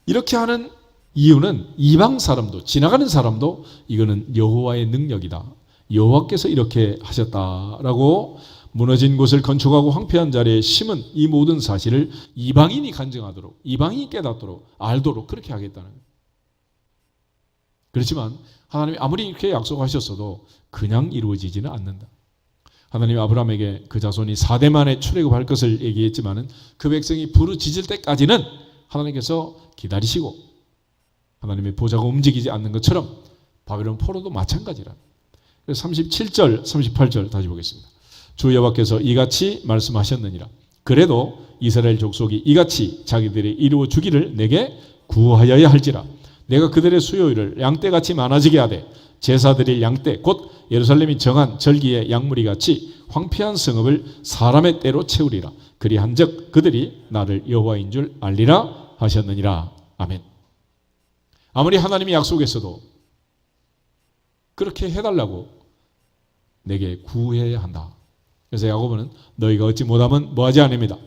이렇게 하는 이유는 이방 사람도 지나가는 사람도 이거는 여호와의 능력이다. 여호와께서 이렇게 하셨다라고 무너진 곳을 건축하고 황폐한 자리에 심은 이 모든 사실을 이방인이 간증하도록 이방인이 깨닫도록 알도록 그렇게 하겠다는 거예요. 그렇지만 하나님이 아무리 이렇게 약속하셨어도 그냥 이루어지지는 않는다. 하나님이 아브라함에게 그 자손이 4대 만에 출애굽할 것을 얘기했지만은 그 백성이 부르짖을 때까지는 하나님께서 기다리시고 하나님의 보좌가 움직이지 않는 것처럼 바벨론 포로도 마찬가지라. 그래서 37절, 38절 다시 보겠습니다. 주 여호와께서 이같이 말씀하셨느니라. 그래도 이스라엘 족속이 이같이 자기들이 이루어 주기를 내게 구하여야 할지라. 내가 그들의 수요일을 양떼같이 많아지게 하되 제사 드릴 양떼 곧 예루살렘이 정한 절기의 양무리 같이 황폐한 성읍을 사람의 때로 채우리라. 그리한즉 그들이 나를 여호와인 줄 알리라 하셨느니라. 아멘. 아무리 하나님이 약속했어도 그렇게 해달라고 내게 구해야 한다. 그래서 야고보는 너희가 얻지 못하면 뭐하지 아니합니다.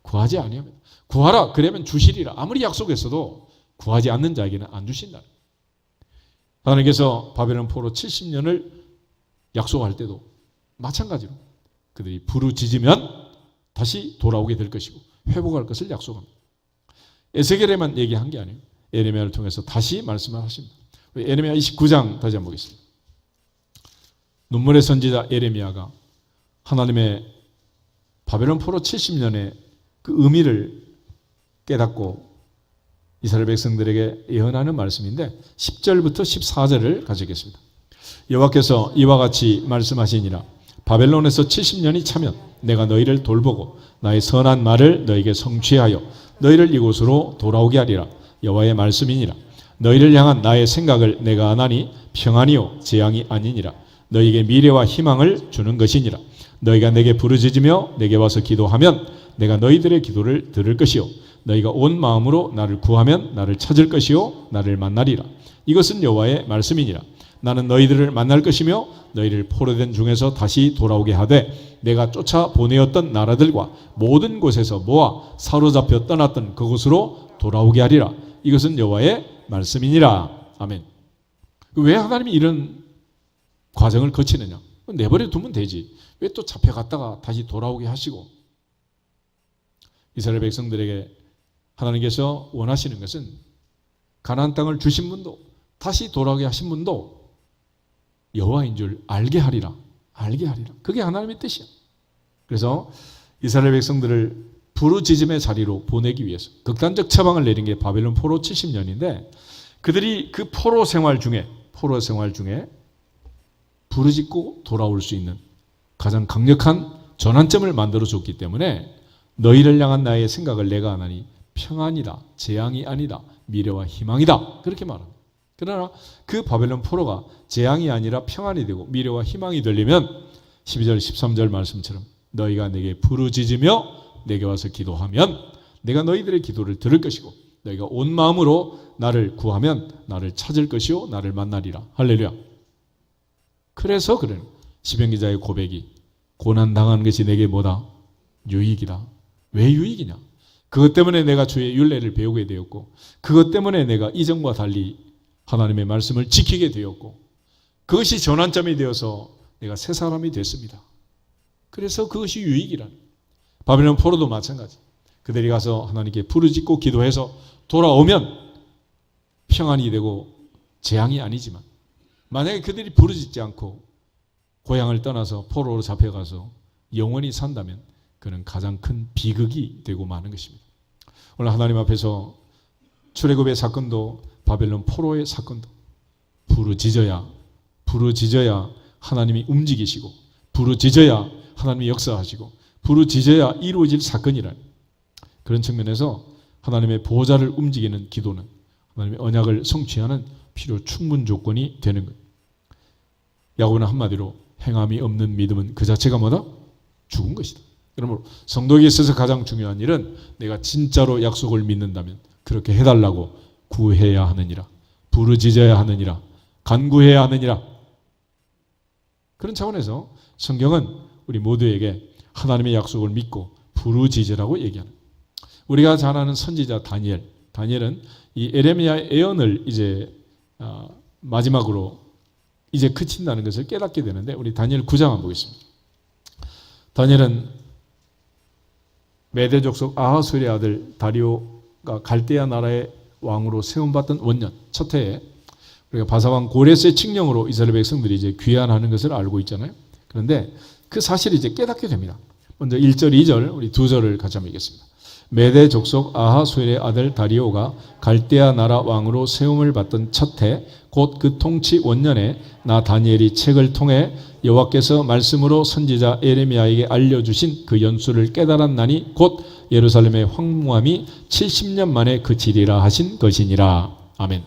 구하지 아니합니다. 구하라 그러면 주시리라. 아무리 약속했어도 구하지 않는 자에게는 안 주신다. 하나님께서 바벨론 포로 70년을 약속할 때도 마찬가지로 그들이 부르짖으면 다시 돌아오게 될 것이고 회복할 것을 약속합니다. 에스겔에만 얘기한 게 아니에요. 예레미야를 통해서 다시 말씀을 하십니다. 예레미야 29장 다시 한번 보겠습니다. 눈물의 선지자 예레미야가 하나님의 바벨론 포로 70년의 그 의미를 깨닫고 이스라엘 백성들에게 예언하는 말씀인데 10절부터 14절을 가지겠습니다. 여호와께서 이와 같이 말씀하시니라. 바벨론에서 70년이 차면 내가 너희를 돌보고 나의 선한 말을 너희에게 성취하여 너희를 이곳으로 돌아오게 하리라. 여호와의 말씀이니라. 너희를 향한 나의 생각을 내가 아나니 평안이요 재앙이 아니니라. 너희에게 미래와 희망을 주는 것이니라. 너희가 내게 부르짖으며 내게 와서 기도하면 내가 너희들의 기도를 들을 것이요 너희가 온 마음으로 나를 구하면 나를 찾을 것이요 나를 만나리라. 이것은 여호와의 말씀이니라. 나는 너희들을 만날 것이며 너희를 포로된 중에서 다시 돌아오게 하되 내가 쫓아 보내었던 나라들과 모든 곳에서 모아 사로잡혀 떠났던 그곳으로 돌아오게 하리라. 이것은 여호와의 말씀이니라. 아멘. 왜 하나님이 이런 과정을 거치느냐? 내버려 두면 되지. 왜 또 잡혀갔다가 다시 돌아오게 하시고? 이스라엘 백성들에게 하나님께서 원하시는 것은 가나안 땅을 주신 분도 다시 돌아오게 하신 분도 여호와인 줄 알게 하리라. 알게 하리라. 그게 하나님의 뜻이야. 그래서 이스라엘 백성들을 부르짖음의 자리로 보내기 위해서 극단적 처방을 내린 게 바벨론 포로 70년인데 그들이 그 포로 생활 중에 부르짖고 돌아올 수 있는 가장 강력한 전환점을 만들어줬기 때문에 너희를 향한 나의 생각을 내가 하나니 평안이다, 재앙이 아니다, 미래와 희망이다 그렇게 말합니다. 그러나 그 바벨론 포로가 재앙이 아니라 평안이 되고 미래와 희망이 되려면 12절 13절 말씀처럼 너희가 내게 부르짖으며 내게 와서 기도하면 내가 너희들의 기도를 들을 것이고 너희가 온 마음으로 나를 구하면 나를 찾을 것이요 나를 만나리라. 할렐루야. 그래서 그래요. 시편 기자의 고백이 고난당하는 것이 내게 뭐다? 유익이다. 왜 유익이냐? 그것 때문에 내가 주의 율례를 배우게 되었고 그것 때문에 내가 이전과 달리 하나님의 말씀을 지키게 되었고 그것이 전환점이 되어서 내가 새 사람이 됐습니다. 그래서 그것이 유익이라는. 바벨론 포로도 마찬가지. 그들이 가서 하나님께 부르짖고 기도해서 돌아오면 평안이 되고 재앙이 아니지만 만약에 그들이 부르짖지 않고 고향을 떠나서 포로로 잡혀가서 영원히 산다면 그는 가장 큰 비극이 되고 마는 것입니다. 오늘 하나님 앞에서 출애굽의 사건도 바벨론 포로의 사건도 부르짖어야 하나님이 움직이시고 부르짖어야 하나님이 역사하시고 부르짖어야 이루어질 사건이라는 그런 측면에서 하나님의 보호자를 움직이는 기도는 하나님의 언약을 성취하는 필요 충분 조건이 되는 거예요. 야고보는 한마디로 행함이 없는 믿음은 그 자체가 뭐다? 죽은 것이다. 그러므로 성도에게 있어서 가장 중요한 일은 내가 진짜로 약속을 믿는다면 그렇게 해달라고 구해야 하느니라. 부르짖어야 하느니라. 간구해야 하느니라. 그런 차원에서 성경은 우리 모두에게 하나님의 약속을 믿고 부르짖으라고 얘기하는 거예요. 우리가 잘 아는 선지자 다니엘은 이 에레미야의 예언을 이제 마지막으로 이제 그친다는 것을 깨닫게 되는데 우리 다니엘 9장 한번 보겠습니다. 다니엘은 메대 족속 아하수엘의 아들 다리오가 갈대아 나라의 왕으로 세움받던 원년 첫 해에 우리가 바사왕 고레스의 칙령으로 이스라엘 백성들이 이제 귀환하는 것을 알고 있잖아요. 그런데 그 사실을 이제 깨닫게 됩니다. 먼저 1절, 2절 우리 두 절을 같이 한번 읽겠습니다. 메대 족속 아하수엘의 아들 다리오가 갈대아 나라 왕으로 세움을 받던 첫 해 곧 그 통치 원년에 나 다니엘이 책을 통해 여호와께서 말씀으로 선지자 에레미야에게 알려주신 그 연수를 깨달았나니 곧 예루살렘의 황무함이 70년 만에 그치리라 하신 것이니라. 아멘.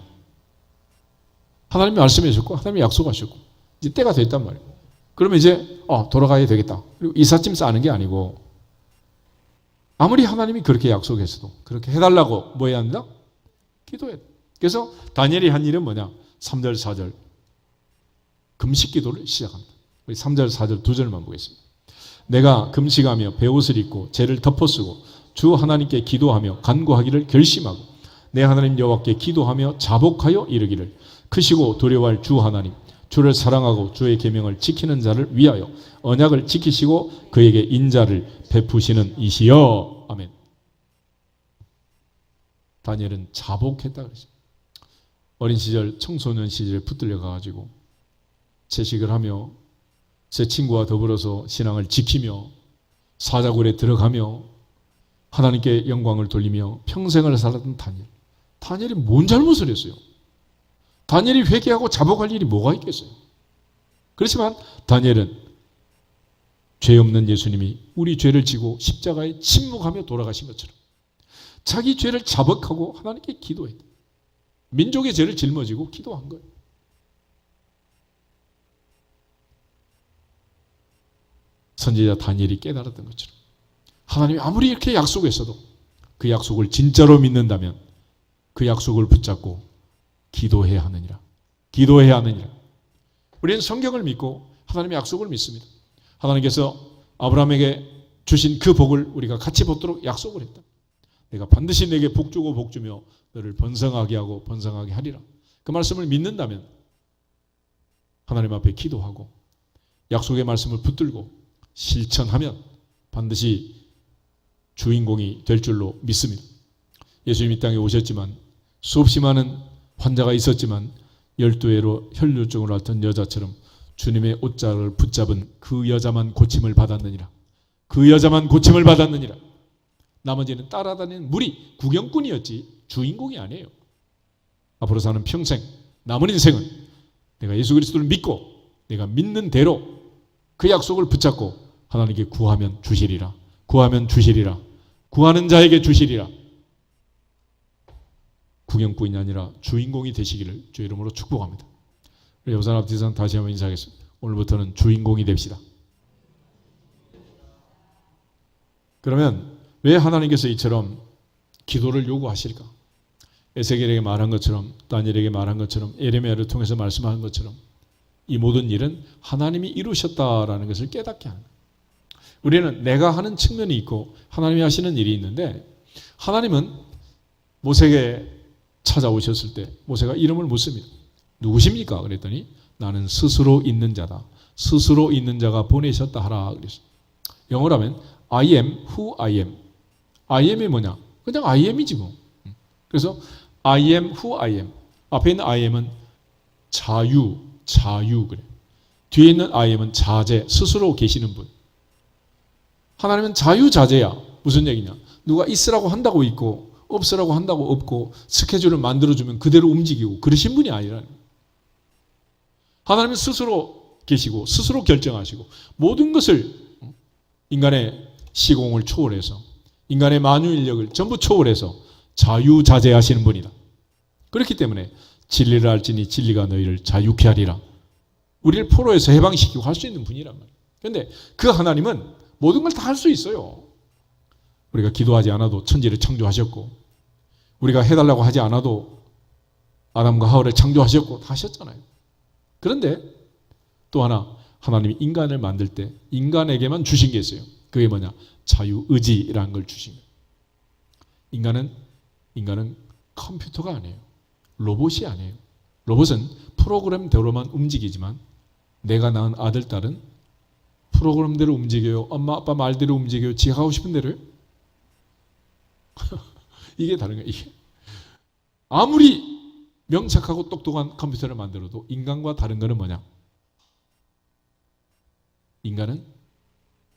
하나님이 말씀해 주셨고 하나님이 약속하셨고 이제 때가 됐단 말이에요. 그러면 이제 돌아가야 되겠다. 그리고 이삿짐 싸는 게 아니고 아무리 하나님이 그렇게 약속했어도 그렇게 해달라고 뭐 해야 한다? 기도해야 돼. 그래서 다니엘이 한 일은 뭐냐? 3절 4절 금식 기도를 시작합니다. 우리 3절 4절 두 절만 보겠습니다. 내가 금식하며 베옷을 입고 죄를 덮어쓰고 주 하나님께 기도하며 간구하기를 결심하고 내 하나님 여호와께 기도하며 자복하여 이르기를 크시고 두려워할 주 하나님 주를 사랑하고 주의 계명을 지키는 자를 위하여 언약을 지키시고 그에게 인자를 베푸시는 이시여. 아멘. 다니엘은 자복했다 그러죠. 어린 시절 청소년 시절에 붙들려 가지고 채식을 하며 제 친구와 더불어서 신앙을 지키며 사자굴에 들어가며 하나님께 영광을 돌리며 평생을 살았던 다니엘. 다니엘이 뭔 잘못을 했어요? 다니엘이 회개하고 자복할 일이 뭐가 있겠어요? 그렇지만 다니엘은 죄 없는 예수님이 우리 죄를 지고 십자가에 침묵하며 돌아가신 것처럼 자기 죄를 자복하고 하나님께 기도했다. 민족의 죄를 짊어지고 기도한 거예요. 선지자 다니엘이 깨달았던 것처럼 하나님이 아무리 이렇게 약속했어도 그 약속을 진짜로 믿는다면 그 약속을 붙잡고 기도해야 하느니라. 기도해야 하느니라. 우리는 성경을 믿고 하나님의 약속을 믿습니다. 하나님께서 아브라함에게 주신 그 복을 우리가 같이 받도록 약속을 했다. 내가 반드시 내게 복 주고 복 주며 너를 번성하게 하고 번성하게 하리라. 그 말씀을 믿는다면 하나님 앞에 기도하고 약속의 말씀을 붙들고 실천하면 반드시 주인공이 될 줄로 믿습니다. 예수님이 이 땅에 오셨지만 수없이 많은 환자가 있었지만 12회로 혈류증으로 앓던 여자처럼 주님의 옷자락을 붙잡은 그 여자만 고침을 받았느니라. 그 여자만 고침을 받았느니라. 나머지는 따라다니는 무리, 구경꾼이었지 주인공이 아니에요. 앞으로 사는 평생, 남은 인생은 내가 예수 그리스도를 믿고 내가 믿는 대로 그 약속을 붙잡고 하나님께 구하면 주시리라. 구하면 주시리라. 구하는 자에게 주시리라. 구경꾼이 아니라 주인공이 되시기를 주 이름으로 축복합니다. 여산 앞뒤선 다시 한번 인사하겠습니다. 오늘부터는 주인공이 됩시다. 그러면 왜 하나님께서 이처럼 기도를 요구하실까? 에스겔에게 말한 것처럼 다니엘에게 말한 것처럼 예레미야를 통해서 말씀한 것처럼 이 모든 일은 하나님이 이루셨다라는 것을 깨닫게 하는 거예요. 우리는 내가 하는 측면이 있고 하나님이 하시는 일이 있는데 하나님은 모세에게 찾아오셨을 때 모세가 이름을 묻습니다. 누구십니까? 그랬더니 나는 스스로 있는 자다. 스스로 있는 자가 보내셨다 하라 그랬어요. 영어로 하면 I am who I am. I am이 뭐냐? 그냥 I am이지 뭐. 그래서 I am who I am. 앞에 있는 I am은 자유 그래. 뒤에 있는 I am은 자재, 스스로 계시는 분. 하나님은 자유자재야. 무슨 얘기냐? 누가 있으라고 한다고 있고 없으라고 한다고 없고 스케줄을 만들어주면 그대로 움직이고 그러신 분이 아니라는 거예요. 하나님은 스스로 계시고 스스로 결정하시고 모든 것을 인간의 시공을 초월해서 인간의 만유인력을 전부 초월해서 자유자재하시는 분이다. 그렇기 때문에 진리를 알지니 진리가 너희를 자유케 하리라. 우리를 포로에서 해방시키고 할 수 있는 분이란 말이에요. 그런데 그 하나님은 모든 걸 다 할 수 있어요. 우리가 기도하지 않아도 천지를 창조하셨고 우리가 해달라고 하지 않아도 아담과 하와를 창조하셨고 다 하셨잖아요. 그런데 또 하나 하나님이 인간을 만들 때 인간에게만 주신 게 있어요. 그게 뭐냐? 자유의지라는 걸 주신 거예요. 인간은 컴퓨터가 아니에요. 로봇이 아니에요. 로봇은 프로그램대로만 움직이지만 내가 낳은 아들, 딸은 프로그램대로 움직여요. 엄마, 아빠 말대로 움직여요. 지가 하고 싶은 대로요. 이게 다른 거예요. 이게. 아무리 명확하고 똑똑한 컴퓨터를 만들어도 인간과 다른 거는 뭐냐? 인간은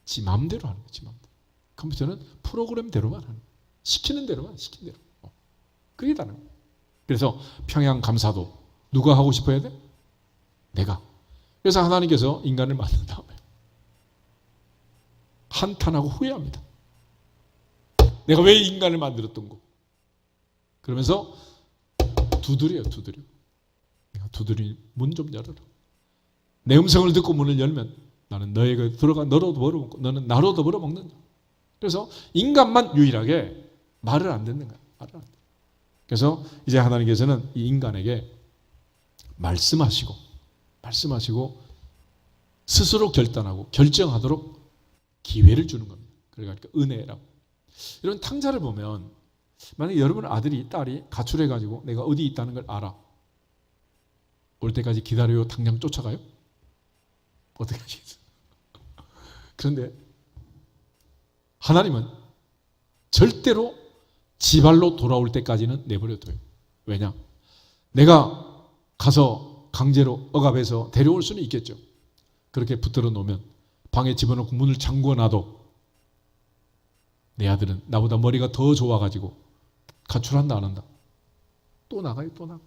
지 마음대로 하는 거예요. 지 마음대로. 컴퓨터는 프로그램대로만 하는 거예요. 시키는 대로만 시키는 대로. 그게 다른 거예요. 그래서 평양 감사도 누가 하고 싶어야 돼? 내가. 그래서 하나님께서 인간을 만든 다음에 한탄하고 후회합니다. 내가 왜 인간을 만들었던 거? 그러면서 두드려요. 내가 내가 두드린 문 좀 열어라. 내 음성을 듣고 문을 열면 나는 너에게 들어가 너로도 벌어먹고 너는 나로도 벌어먹는다. 그래서 인간만 유일하게 말을 안 듣는 거야. 말을 안 듣는. 그래서 이제 하나님께서는 이 인간에게 말씀하시고 스스로 결단하고 결정하도록 기회를 주는 겁니다. 그러니까 은혜라고. 이런 탕자를 보면 만약에 여러분 아들이 딸이 가출해가지고 내가 어디 있다는 걸 알아. 올 때까지 기다려요? 당장 쫓아가요? 어떻게 하시겠어요? 그런데 하나님은 절대로 지발로 돌아올 때까지는 내버려둬요. 왜냐? 내가 가서 강제로 억압해서 데려올 수는 있겠죠. 그렇게 붙들어 놓으면 방에 집어넣고 문을 잠궈 놔도 내 아들은 나보다 머리가 더 좋아가지고 가출한다 안 한다? 또 나가요. 또 나가.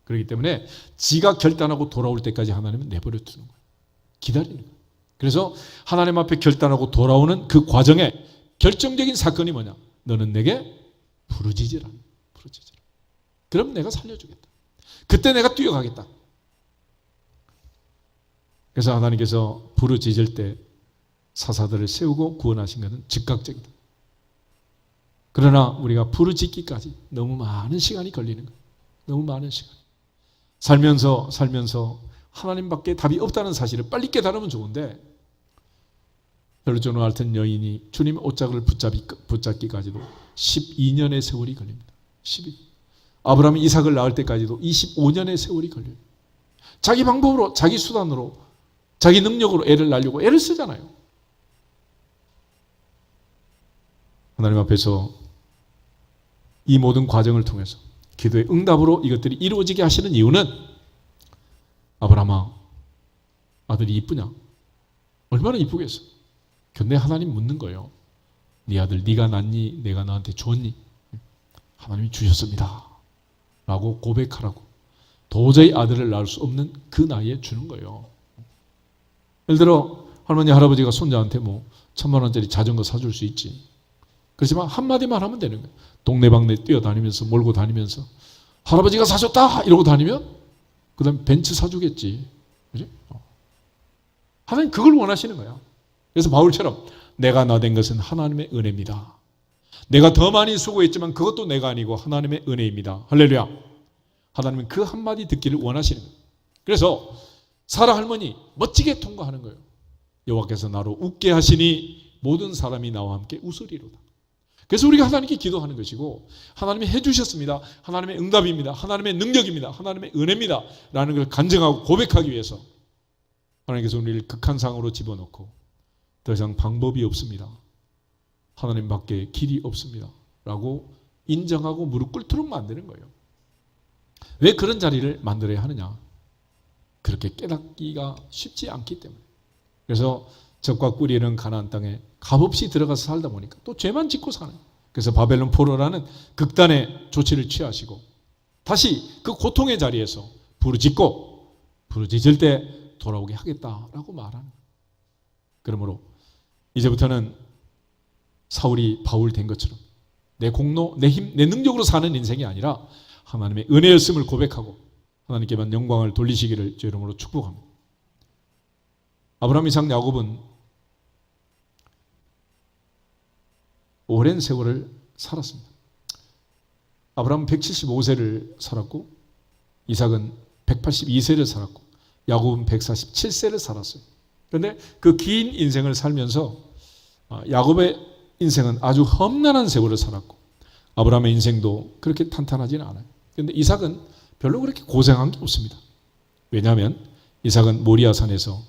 그렇기 때문에 지가 결단하고 돌아올 때까지 하나님은 내버려 두는 거예요. 기다리는 거예요. 그래서 하나님 앞에 결단하고 돌아오는 그 과정에 결정적인 사건이 뭐냐? 너는 내게 부르짖으라. 부르짖으라. 그럼 내가 살려주겠다. 그때 내가 뛰어가겠다. 그래서 하나님께서 부르짖을 때 사사들을 세우고 구원하신 것은 즉각적이다. 그러나 우리가 부르짖기까지 너무 많은 시간이 걸리는 거예요. 너무 많은 시간. 살면서 하나님밖에 답이 없다는 사실을 빨리 깨달으면 좋은데 혈루증과 앓던 여인이 주님의 옷자락을 붙잡기까지도 12년의 세월이 걸립니다. 12. 아브라함이 이삭을 낳을 때까지도 25년의 세월이 걸려요. 자기 방법으로, 자기 수단으로, 자기 능력으로 애를 낳으려고 애를 쓰잖아요. 하나님 앞에서 이 모든 과정을 통해서 기도의 응답으로 이것들이 이루어지게 하시는 이유는 아브라함아, 아들이 이쁘냐? 얼마나 이쁘겠어? 근데 하나님 묻는 거예요. 네 아들 네가 낳니? 내가 너한테 줬니? 하나님이 주셨습니다 라고 고백하라고. 도저히 아들을 낳을 수 없는 그 나이에 주는 거예요. 예를 들어 할머니 할아버지가 손자한테 뭐 1,000,000원짜리 자전거 사줄 수 있지. 그렇지만 한마디만 하면 되는 거예요. 동네방네 뛰어다니면서 몰고 다니면서 할아버지가 사줬다 이러고 다니면 그 다음에 벤츠 사주겠지. 그지? 하나님 그걸 원하시는 거야. 그래서 바울처럼 내가 나된 것은 하나님의 은혜입니다. 내가 더 많이 수고했지만 그것도 내가 아니고 하나님의 은혜입니다. 할렐루야. 하나님은 그 한마디 듣기를 원하시는 거예요. 그래서 사라 할머니 멋지게 통과하는 거예요. 여호와께서 나로 웃게 하시니 모든 사람이 나와 함께 웃으리로다. 그래서 우리가 하나님께 기도하는 것이고 하나님이 해주셨습니다. 하나님의 응답입니다. 하나님의 능력입니다. 하나님의 은혜입니다. 라는 걸 간증하고 고백하기 위해서 하나님께서 우리를 극한 상황으로 집어넣고 더 이상 방법이 없습니다. 하나님밖에 길이 없습니다. 라고 인정하고 무릎 꿇도록 만드는 거예요. 왜 그런 자리를 만들어야 하느냐? 그렇게 깨닫기가 쉽지 않기 때문에. 그래서 적과 꿀이는 가나안 땅에 값없이 들어가서 살다 보니까 또 죄만 짓고 사는. 그래서 바벨론 포로라는 극단의 조치를 취하시고 다시 그 고통의 자리에서 부르짖을 때 돌아오게 하겠다라고 말하는. 그러므로 이제부터는 사울이 바울 된 것처럼 내 공로, 내 힘, 내 능력으로 사는 인생이 아니라 하나님의 은혜였음을 고백하고 하나님께만 영광을 돌리시기를 주 이름으로 축복합니다. 아브라함, 이삭, 야곱은 오랜 세월을 살았습니다. 아브라함은 175세를 살았고 이삭은 182세를 살았고 야곱은 147세를 살았어요. 그런데 그 긴 인생을 살면서 야곱의 인생은 아주 험난한 세월을 살았고 아브라함의 인생도 그렇게 탄탄하지는 않아요. 그런데 이삭은 별로 그렇게 고생한 게 없습니다. 왜냐하면 이삭은 모리아산에서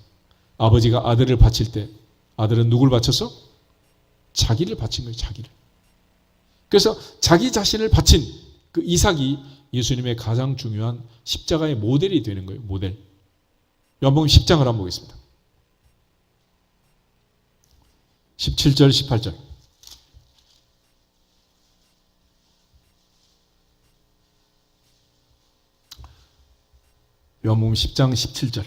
아버지가 아들을 바칠 때 아들은 누굴 바쳤어? 자기를 바친 거예요. 자기를. 그래서 자기 자신을 바친 그 이삭이 예수님의 가장 중요한 십자가의 모델이 되는 거예요. 모델. 요한복음 10장을 한번 보겠습니다. 17절 18절. 요한복음 10장 17절.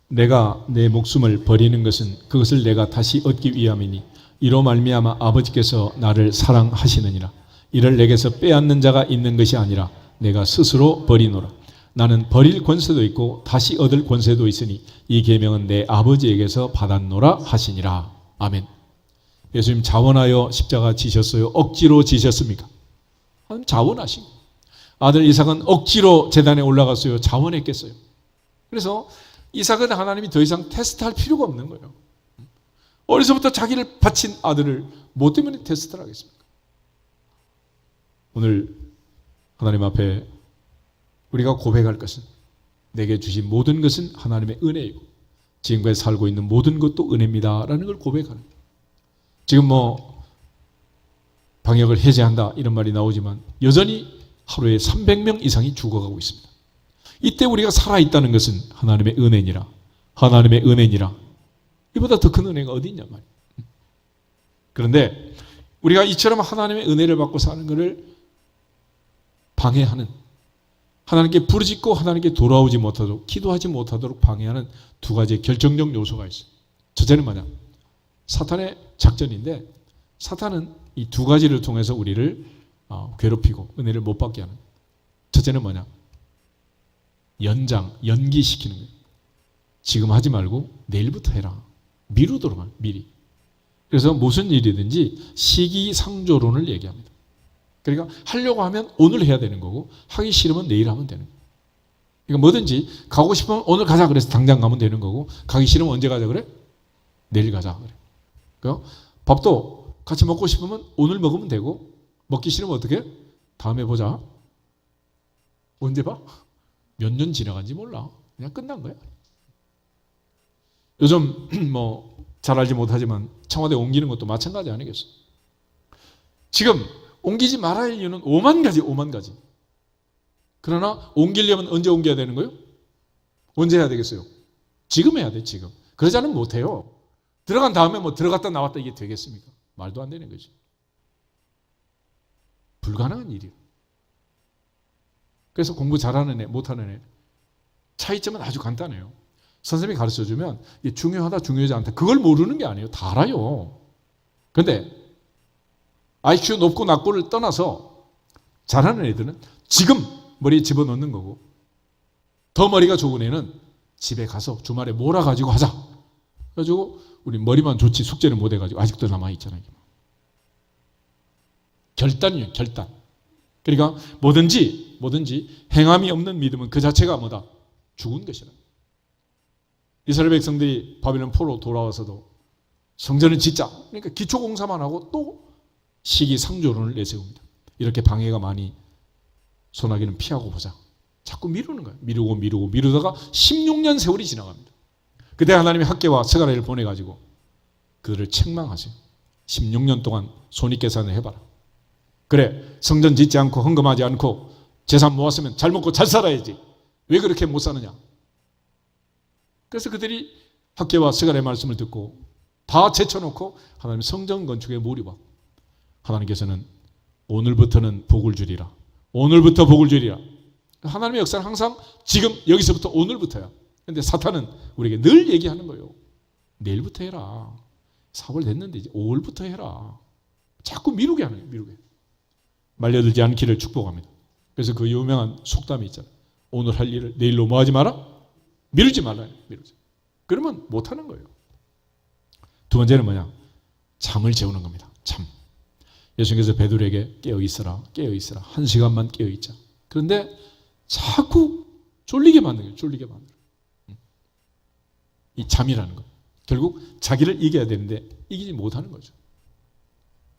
내가 내 목숨을 버리는 것은 그것을 내가 다시 얻기 위함이니 이로 말미암아 아버지께서 나를 사랑하시느니라. 이를 내게서 빼앗는 자가 있는 것이 아니라 내가 스스로 버리노라. 나는 버릴 권세도 있고 다시 얻을 권세도 있으니 이 계명은 내 아버지에게서 받았노라 하시니라. 아멘. 예수님 자원하여 십자가 지셨어요? 억지로 지셨습니까? 자원하신 거예요. 아들 이삭은 억지로 제단에 올라갔어요? 자원했겠어요? 그래서 이삭은 하나님이 더 이상 테스트할 필요가 없는 거예요. 어려서부터 자기를 바친 아들을 뭐 때문에 테스트를 하겠습니까? 오늘 하나님 앞에 우리가 고백할 것은 내게 주신 모든 것은 하나님의 은혜이고 지금까지 살고 있는 모든 것도 은혜입니다라는 걸 고백하는 거예요. 지금 뭐 방역을 해제한다 이런 말이 나오지만 여전히 하루에 300명 이상이 죽어가고 있습니다. 이때 우리가 살아있다는 것은 하나님의 은혜니라. 하나님의 은혜니라. 이보다 더 큰 은혜가 어디 있냐 말이에요. 그런데 우리가 이처럼 하나님의 은혜를 받고 사는 것을 방해하는, 하나님께 부르짖고 하나님께 돌아오지 못하도록, 기도하지 못하도록 방해하는 두 가지의 결정적 요소가 있어요. 첫째는 뭐냐? 사탄의 작전인데, 사탄은 이 두 가지를 통해서 우리를 괴롭히고 은혜를 못 받게 하는. 첫째는 뭐냐? 연기시키는 거예요. 지금 하지 말고 내일부터 해라. 미루도록 하는, 미리. 그래서 무슨 일이든지 시기상조론을 얘기합니다. 그러니까 하려고 하면 오늘 해야 되는 거고 하기 싫으면 내일 하면 되는 거예요. 그러니까 뭐든지 가고 싶으면 오늘 가자 그래서 당장 가면 되는 거고 가기 싫으면 언제 가자 그래? 내일 가자 그래. 그러니까 밥도 같이 먹고 싶으면 오늘 먹으면 되고 먹기 싫으면 어떻게? 다음에 보자. 언제 봐? 몇 년 지나간지 몰라. 그냥 끝난 거야. 요즘 뭐 잘 알지 못하지만 청와대 옮기는 것도 마찬가지 아니겠어? 지금 옮기지 말아야 할 이유는 5만 가지. 그러나 옮기려면 언제 옮겨야 되는 거예요? 언제 해야 되겠어요? 지금 해야 돼, 지금. 그러지 않으면 못해요. 들어간 다음에 뭐 들어갔다 나왔다 이게 되겠습니까? 말도 안 되는 거지. 불가능한 일이에요. 그래서 공부 잘하는 애, 못하는 애 차이점은 아주 간단해요. 선생님이 가르쳐주면 이게 중요하다, 중요하지 않다 그걸 모르는 게 아니에요. 다 알아요. 그런데 IQ 높고 낮고를 떠나서 잘하는 애들은 지금 머리에 집어넣는 거고 더 머리가 좋은 애는 집에 가서 주말에 몰아가지고 하자. 그래가지고 우리 머리만 좋지 숙제는 못 해가지고 아직도 남아있잖아요. 결단이에요. 결단. 그러니까 뭐든지 행함이 없는 믿음은 그 자체가 뭐다? 죽은 것이라. 이스라엘 백성들이 바빌론 포로 돌아와서도 성전을 짓자. 그러니까 기초공사만 하고 또 시기상조론을 내세웁니다. 이렇게 방해가 많이 소나기는 피하고 보자. 자꾸 미루는 거예요. 미루다가 16년 세월이 지나갑니다. 그때 하나님이 학개와 스가랴를 보내가지고 그들을 책망하세요. 16년 동안 손익계산을 해봐라. 그래, 성전 짓지 않고 헌금하지 않고 재산 모았으면 잘 먹고 잘 살아야지. 왜 그렇게 못 사느냐? 그래서 그들이 학개와 스가랴의 말씀을 듣고 다 제쳐놓고 하나님 성전 건축에 몰입하고 하나님께서는 오늘부터는 복을 주리라. 오늘부터 복을 주리라. 하나님의 역사는 항상 지금 여기서부터 오늘부터야. 그런데 사탄은 우리에게 늘 얘기하는 거예요. 내일부터 해라. 4월 됐는데 이제 5월부터 해라. 자꾸 미루게 하는 거예요. 미루게. 말려들지 않기를 축복합니다. 그래서 그 유명한 속담이 있잖아요. 오늘 할 일을 내일로 뭐 하지 마라? 미루지 말아요. 미루지. 그러면 못하는 거예요. 두 번째는 뭐냐? 잠을 재우는 겁니다. 잠. 예수님께서 베드로에게 깨어있어라. 1시간만 깨어있자. 그런데 자꾸 졸리게 만드는 거예요. 이 잠이라는 거. 결국 자기를 이겨야 되는데 이기지 못하는 거죠.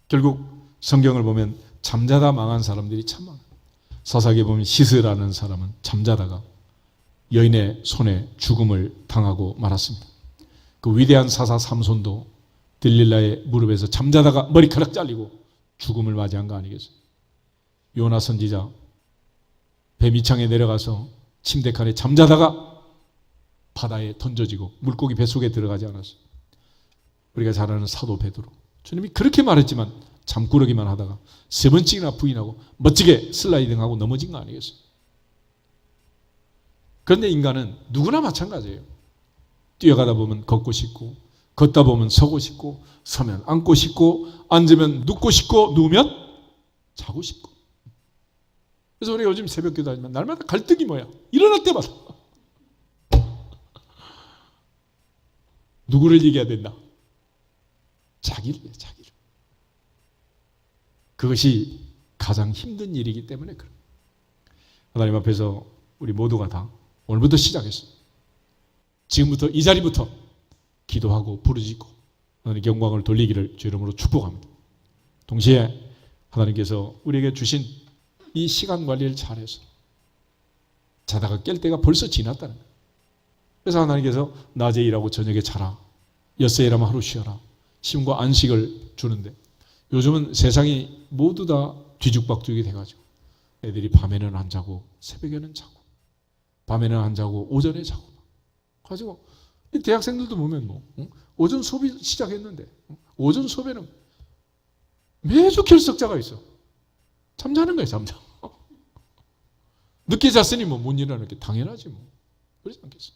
결국 성경을 보면 잠자다 망한 사람들이 참 많아요. 사사기에 보면 시스라는 사람은 잠자다가 여인의 손에 죽음을 당하고 말았습니다. 그 위대한 사사 삼손도 들릴라의 무릎에서 잠자다가 머리카락 잘리고 죽음을 맞이한 거 아니겠어요? 요나 선지자 배 밑창에 내려가서 침대칸에 잠자다가 바다에 던져지고 물고기 뱃속에 들어가지 않았어요. 우리가 잘 아는 사도 베드로. 주님이 그렇게 말했지만 잠꾸러기만 하다가 3번씩이나 부인하고 멋지게 슬라이딩하고 넘어진 거 아니겠어요? 그런데 인간은 누구나 마찬가지예요. 뛰어가다 보면 걷고 싶고 걷다 보면 서고 싶고 서면 앉고 싶고 앉으면 눕고 싶고 누우면 자고 싶고 그래서 우리가 요즘 새벽 기도하지만 날마다 갈등이 뭐야? 일어날 때마다 누구를 이겨야 된다? 자기를. 그것이 가장 힘든 일이기 때문에 그래. 하나님 앞에서 우리 모두가 다 오늘부터 시작했어. 지금부터 이 자리부터 기도하고 부르짖고 하나님 영광을 돌리기를 주 이름으로 축복합니다. 동시에 하나님께서 우리에게 주신 이 시간 관리를 잘해서 자다가 깰 때가 벌써 지났다는 거예요. 그래서 하나님께서 낮에 일하고 저녁에 자라, 엿새 일하면 하루 쉬어라, 쉼과 안식을 주는데 요즘은 세상이 모두 다 뒤죽박죽이 돼가지고 애들이 밤에는 안 자고 새벽에는 자고 밤에는 안 자고 오전에 자고 가지고 이 대학생들도 보면 뭐 오전 수업이 시작했는데 오전 수업에는 매주 결석자가 있어. 잠자는 거야, 잠자. 늦게 잤으니 뭐 못 일어나는 게 당연하지 뭐. 그렇지 않겠어?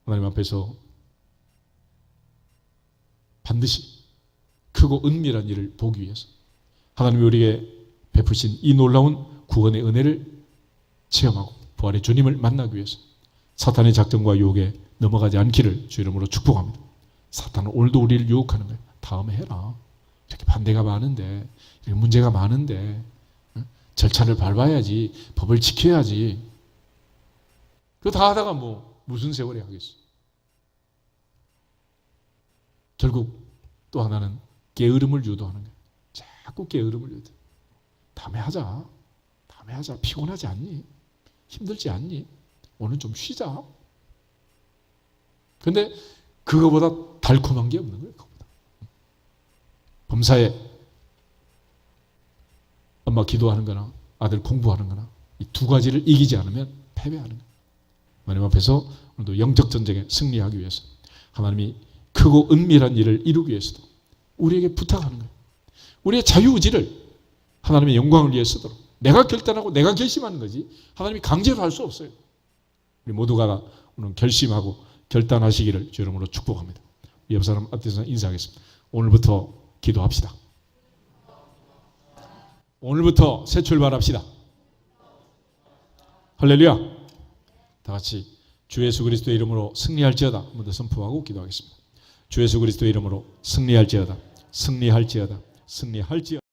하나님 앞에서 반드시 크고 은밀한 일을 보기 위해서 하나님이 우리에게 베푸신 이 놀라운 구원의 은혜를 체험하고 부활의 주님을 만나기 위해서 사탄의 작전과 유혹에 넘어가지 않기를 주 이름으로 축복합니다. 사탄은 오늘도 우리를 유혹하는 거예요. 다음에 해라. 이렇게 반대가 많은데, 이렇게 문제가 많은데, 절차를 밟아야지, 법을 지켜야지. 그거 다 하다가 뭐 무슨 세월이 하겠어. 결국 또 하나는 게으름을 유도하는 거예요. 자꾸 게으름을 유도해. 다음에 하자. 피곤하지 않니? 힘들지 않니? 오늘 좀 쉬자. 근데 그거보다 달콤한 게 없는 거예요. 그거보다. 범사에 엄마 기도하는 거나 아들 공부하는 거나 이 두 가지를 이기지 않으면 패배하는 거예요. 하나님 앞에서 오늘도 영적 전쟁에 승리하기 위해서 하나님이 크고 은밀한 일을 이루기 위해서도 우리에게 부탁하는 거예요. 우리의 자유의지를 하나님의 영광을 위해 쓰도록 내가 결단하고 내가 결심하는 거지 하나님이 강제로 할 수 없어요. 우리 모두가 오늘 결심하고 결단하시기를 주 이름으로 축복합니다. 옆 사람 앞에서 인사하겠습니다. 오늘부터 기도합시다. 오늘부터 새 출발합시다. 할렐루야. 다 같이 주 예수 그리스도의 이름으로 승리할지어다 한번 더 선포하고 기도하겠습니다. 주 예수 그리스도의 이름으로 승리할지어다. 승리할지어다. 승리할지어다.